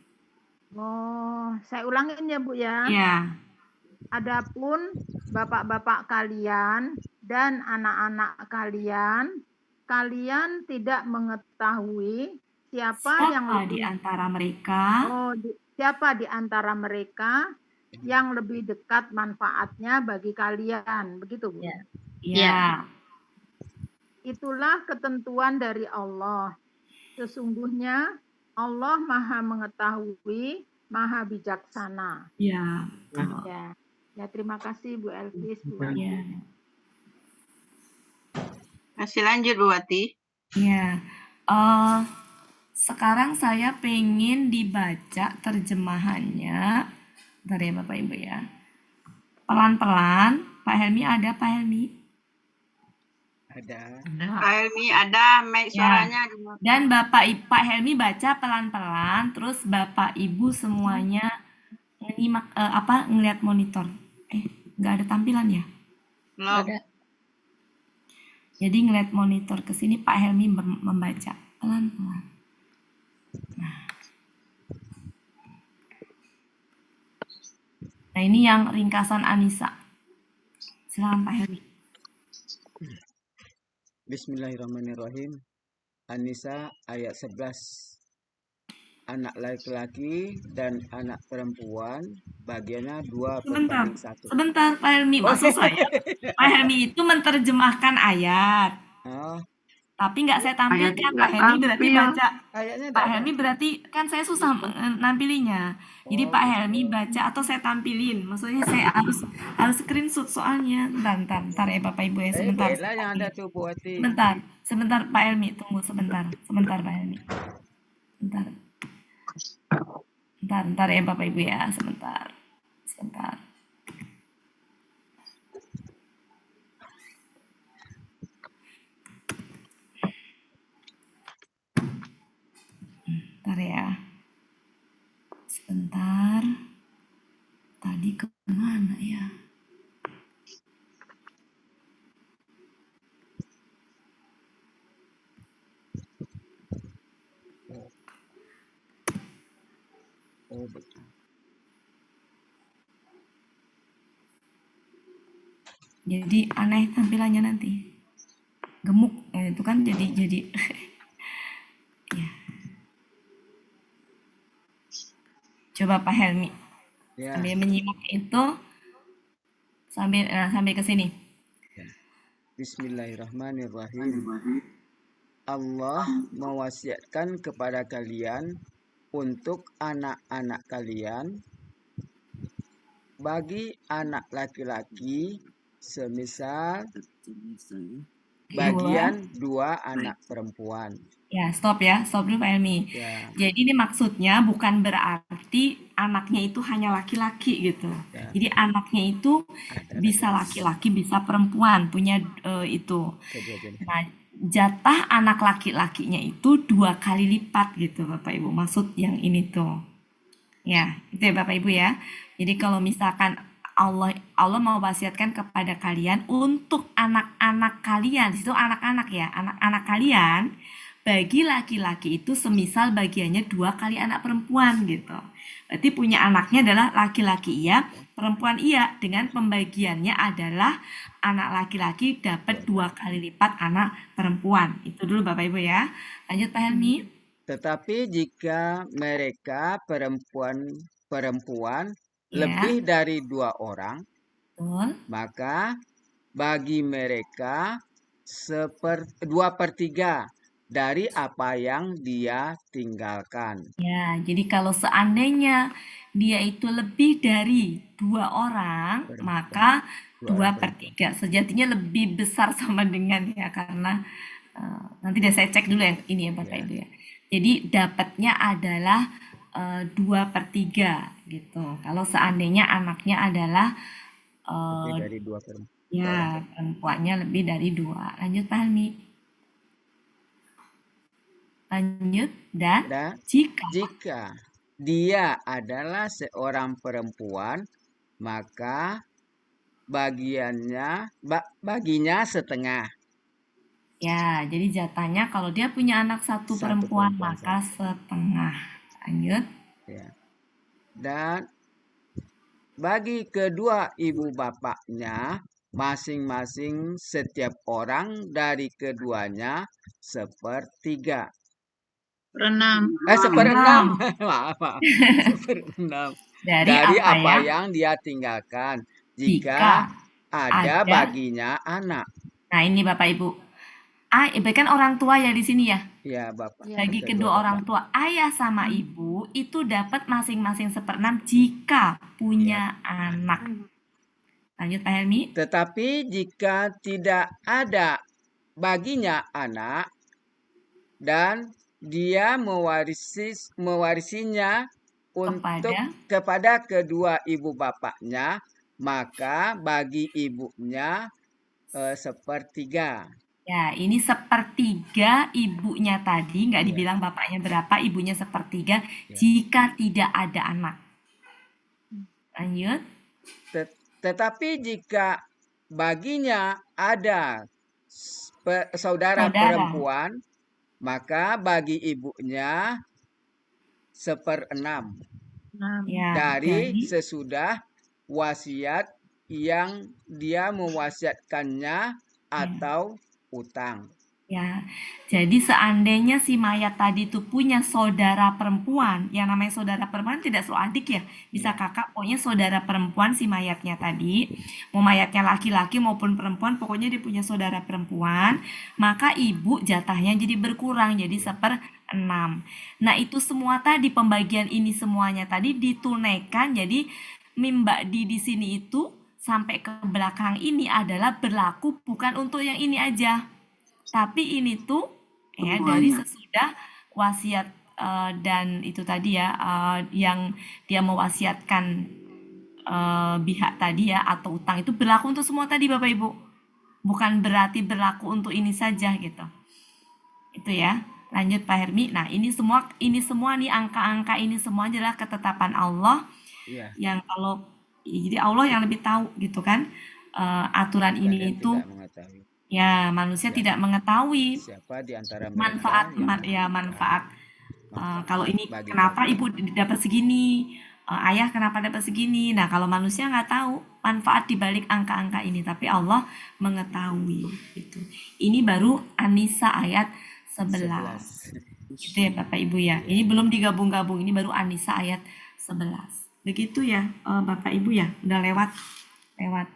Speaker 6: Oh, saya ulangin ya Bu ya.
Speaker 3: Ya.
Speaker 6: Adapun bapak-bapak kalian dan anak-anak kalian, kalian tidak mengetahui siapa yang lebih
Speaker 3: di antara mereka.
Speaker 6: Siapa di antara mereka yang lebih dekat manfaatnya bagi kalian, begitu Bu?
Speaker 3: Ya.
Speaker 6: Itulah ketentuan dari Allah. Sesungguhnya Allah Maha mengetahui, Maha bijaksana.
Speaker 3: Ya.
Speaker 6: Ya, terima kasih Bu Elvis, Bu
Speaker 3: Wati.
Speaker 2: Masih lanjut Bu Wati.
Speaker 3: Ya. Sekarang saya pengen dibaca terjemahannya. Bentar ya Bapak Ibu ya. Pelan-pelan. Pak Helmi ada, Pak Helmi?
Speaker 1: Ada.
Speaker 2: Pak Helmi ada, mic suaranya.
Speaker 3: Dan Pak Helmi baca pelan-pelan, terus Bapak Ibu semuanya nyimak ngelihat monitor. Nggak ada tampilan ya?
Speaker 2: Belum.
Speaker 3: Jadi ngelihat monitor ke sini Pak Helmi membaca pelan-pelan. Nah, ini yang ringkasan Anissa. Silakan Pak Helmi.
Speaker 1: Bismillahirrahmanirrahim. Anissa ayat 11. Anak laki-laki dan anak perempuan bagiannya 2/1.
Speaker 3: Sebentar Pak Helmi, maksud saya Pak Helmi itu menerjemahkan ayat. Tapi nggak saya tampilkan, Pak Helmi berarti baca. Pak Helmi berarti kan saya susah nampilinya. Jadi Pak Helmi baca atau saya tampilin. Maksudnya saya harus screenshot soalnya. Bentar ya Bapak Ibu ya, sebentar. Sebentar Pak Helmi, tunggu sebentar Pak Helmi. Bentar ya Bapak Ibu ya, sebentar. Bentar ya. Sebentar. Tadi kemana ya? Jadi aneh tampilannya nanti. Gemuk itu kan jadi ya. Coba Pak Helmi sambil menyimak itu sambil ke sini.
Speaker 1: Bismillahirrahmanirrahim. Allah mewasiatkan kepada kalian untuk anak-anak kalian, bagi anak laki-laki semisal bagian 2 anak perempuan.
Speaker 3: Ya, stop dulu Pak Helmi. Jadi ini maksudnya bukan berarti anaknya itu hanya laki-laki gitu. Jadi anaknya itu bisa laki-laki, bisa perempuan, punya itu. Nah, jatah anak laki-lakinya itu 2 kali lipat gitu Bapak Ibu. Maksud yang ini tuh. Ya, itu ya Bapak Ibu ya. Jadi kalau misalkan Allah mau wasiatkan kepada kalian untuk anak-anak kalian, di situ anak-anak ya, anak-anak kalian bagi laki-laki itu semisal bagiannya 2 kali anak perempuan gitu. Berarti punya anaknya adalah laki-laki iya, perempuan iya, dengan pembagiannya adalah anak laki-laki dapat 2 kali lipat anak perempuan. Itu dulu Bapak Ibu ya. Lanjut Pak Helmi.
Speaker 1: Tetapi jika mereka perempuan
Speaker 3: Ya.
Speaker 1: lebih dari 2 orang,
Speaker 3: Betul.
Speaker 1: maka bagi mereka 2/3 dari apa yang dia tinggalkan.
Speaker 3: Ya, jadi kalau seandainya dia itu lebih dari 2 orang, maka 2/3. Sejatinya lebih besar sama dengan ya, karena nanti deh saya cek dulu yang ini ya Bapak Ibu ya. Jadi dapatnya adalah 2/3 gitu. Kalau seandainya anaknya adalah
Speaker 1: Lebih dari 2 perempuan.
Speaker 3: ya, perempuannya lebih dari 2. Lanjut Pak Helmi. Lanjut, dan jika
Speaker 1: dia adalah seorang perempuan, maka baginya setengah.
Speaker 3: Ya, jadi jatahnya kalau dia punya anak satu perempuan maka setengah. Lanjut.
Speaker 1: Ya. Dan bagi kedua ibu bapaknya, masing-masing setiap orang dari keduanya 1/3. 1/6. Maaf. 1/6 dari apa yang dia tinggalkan jika ada baginya anak.
Speaker 3: Nah, ini Bapak Ibu. Kan orang tua ya di sini ya.
Speaker 1: Iya, Bapak.
Speaker 3: Bagi kedua orang tua, ayah sama ibu itu dapat masing-masing 1/6 jika punya anak. Lanjut Pak Helmi.
Speaker 1: Tetapi jika tidak ada baginya anak dan dia mewarisinya kepada kedua ibu bapaknya, maka bagi ibunya 1/3.
Speaker 3: Ya, ini 1/3 ibunya tadi, nggak dibilang bapaknya berapa, ibunya 1/3 jika tidak ada anak. Lanjut.
Speaker 1: Tetapi jika baginya ada saudara perempuan, maka bagi ibunya 1/6 dari sesudah wasiat yang dia mewasiatkannya atau utang.
Speaker 3: Ya, jadi seandainya si mayat tadi itu punya saudara perempuan, yang namanya saudara perempuan tidak selalu adik ya, bisa kakak, pokoknya saudara perempuan si mayatnya tadi, mau mayatnya laki-laki maupun perempuan, pokoknya dia punya saudara perempuan, maka ibu jatahnya jadi berkurang, jadi 1/6. Nah itu semua tadi, pembagian ini semuanya tadi ditunaikan, jadi Mbak di sini itu sampai ke belakang ini adalah berlaku bukan untuk yang ini aja, tapi ini tuh ya dari sesudah wasiat dan itu tadi ya yang dia mewasiatkan pihak tadi ya atau utang itu berlaku untuk semua tadi Bapak Ibu, bukan berarti berlaku untuk ini saja gitu. Itu ya. Lanjut Pak Hermi. Nah ini semua nih angka-angka ini semua adalah ketetapan Allah yang kalau jadi Allah yang lebih tahu gitu kan aturan ini itu ya manusia tidak mengetahui
Speaker 1: siapa di antara
Speaker 3: manfaat kalau ini kenapa ibu dapat segini, ayah kenapa dapat segini. Nah kalau manusia nggak tahu manfaat dibalik angka-angka ini, tapi Allah mengetahui gitu. Ini baru An-Nisa ayat 11. Gitu ya Bapak Ibu ya. Ini belum digabung-gabung, ini baru An-Nisa ayat 11. Begitu ya Bapak Ibu ya, udah lewat.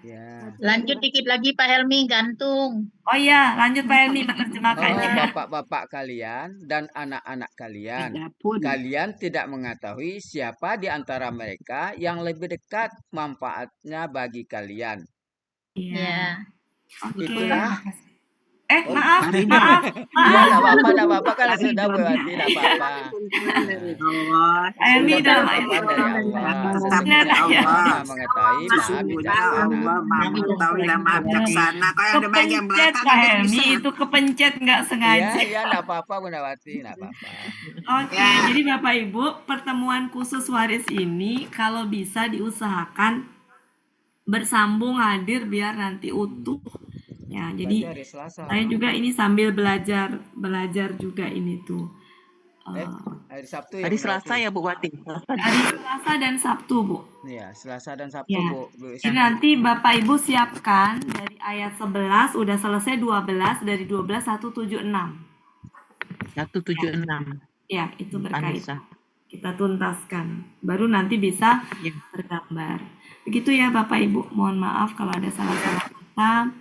Speaker 1: Ya.
Speaker 4: Lanjut dikit lagi Pak Helmi, gantung.
Speaker 3: Oh iya, lanjut Pak Helmi menerjemahkannya.
Speaker 1: Bapak-bapak kalian dan anak-anak kalian, kalian tidak mengetahui siapa di antara mereka yang lebih dekat manfaatnya bagi kalian.
Speaker 4: Iya.
Speaker 1: Itulah.
Speaker 3: Maaf.
Speaker 1: Enggak apa-apa kan sudah berarti enggak apa-apa.
Speaker 7: Ini
Speaker 1: dalam Allah mengetahui
Speaker 7: Allah mengetahui dan maha bijaksana. Kalau yang di bagian belakang
Speaker 3: itu kepencet nggak sengaja.
Speaker 1: Iya, enggak apa-apa Bundawati, enggak apa-apa.
Speaker 3: Oke, jadi Bapak Ibu, pertemuan khusus waris ini kalau bisa diusahakan bersambung hadir biar nanti utuh Ya,
Speaker 1: Berarti
Speaker 3: jadi
Speaker 1: hari Selasa.
Speaker 3: saya juga ini sambil belajar juga ini tuh.
Speaker 1: Hari Sabtu ya.
Speaker 10: Hari Selasa ya Bu Wati.
Speaker 3: Hari Selasa dan Sabtu, Bu.
Speaker 1: Iya, Selasa dan Sabtu,
Speaker 3: Ya.
Speaker 1: Bu.
Speaker 3: Jadi nanti Bapak Ibu siapkan dari ayat 11 udah selesai 12, dari 12 176.
Speaker 10: 176.
Speaker 3: Ya, itu berkaitan.
Speaker 10: Anissa.
Speaker 3: Kita tuntaskan. Baru nanti bisa tergambar. Begitu ya Bapak Ibu. Mohon maaf kalau ada salah-salah kata.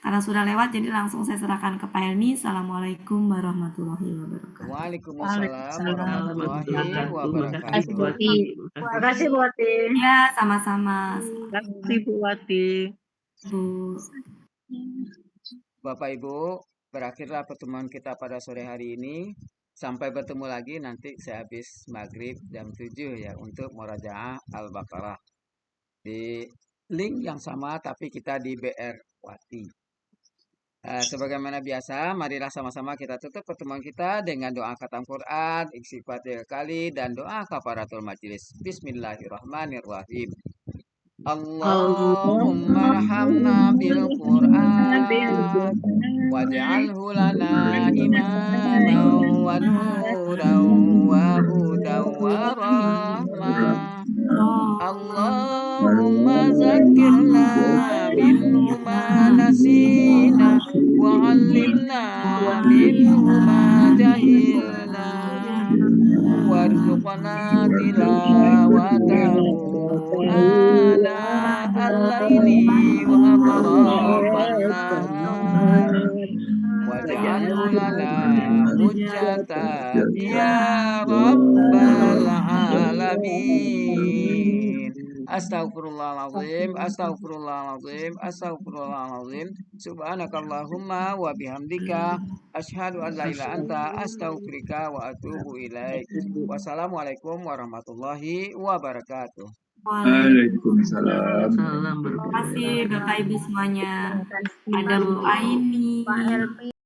Speaker 3: Karena sudah lewat, jadi langsung saya serahkan ke Pak Helmi. Assalamualaikum warahmatullahi wabarakatuh.
Speaker 1: Waalaikumsalam warahmatullahi wabarakatuh.
Speaker 5: Terima kasih Bu Wati.
Speaker 3: Ya, sama-sama.
Speaker 10: Terima kasih Bu Wati.
Speaker 3: Bu.
Speaker 1: Bapak Ibu, berakhirlah pertemuan kita pada sore hari ini. Sampai bertemu lagi nanti sehabis maghrib jam 7 ya untuk Murajaah Al-Baqarah. Di link yang sama tapi kita di BR Wati. Sebagaimana biasa, marilah sama-sama kita tutup pertemuan kita dengan doa khatam Quran, istighfar 3 kali, dan doa kafaratul majelis. Bismillahirrahmanirrahim. Allahumma rahamna bil Qur'an waj'alhu lana imaman wa nuran wa hudan wa rahmah. Allahumma zakirna minhu ma nasina wa 'allimna minhu ma jahilna warzuqna tilawatahu ana al-laili wa atrafan nahar waj'alhu lana hujjatan ya rabbal alamin. Astaghfirullahaladzim, astaghfirullahaladzim, astaghfirullahaladzim. Subhanakallahumma wa bihamdika asyhadu an la ilaha anta astaghfiruka wa atubu ilaik. Wassalamualaikum warahmatullahi wabarakatuh.
Speaker 9: Waalaikumsalam.
Speaker 3: Terima kasih Bapak Ibu semuanya. Ada Bu Aini.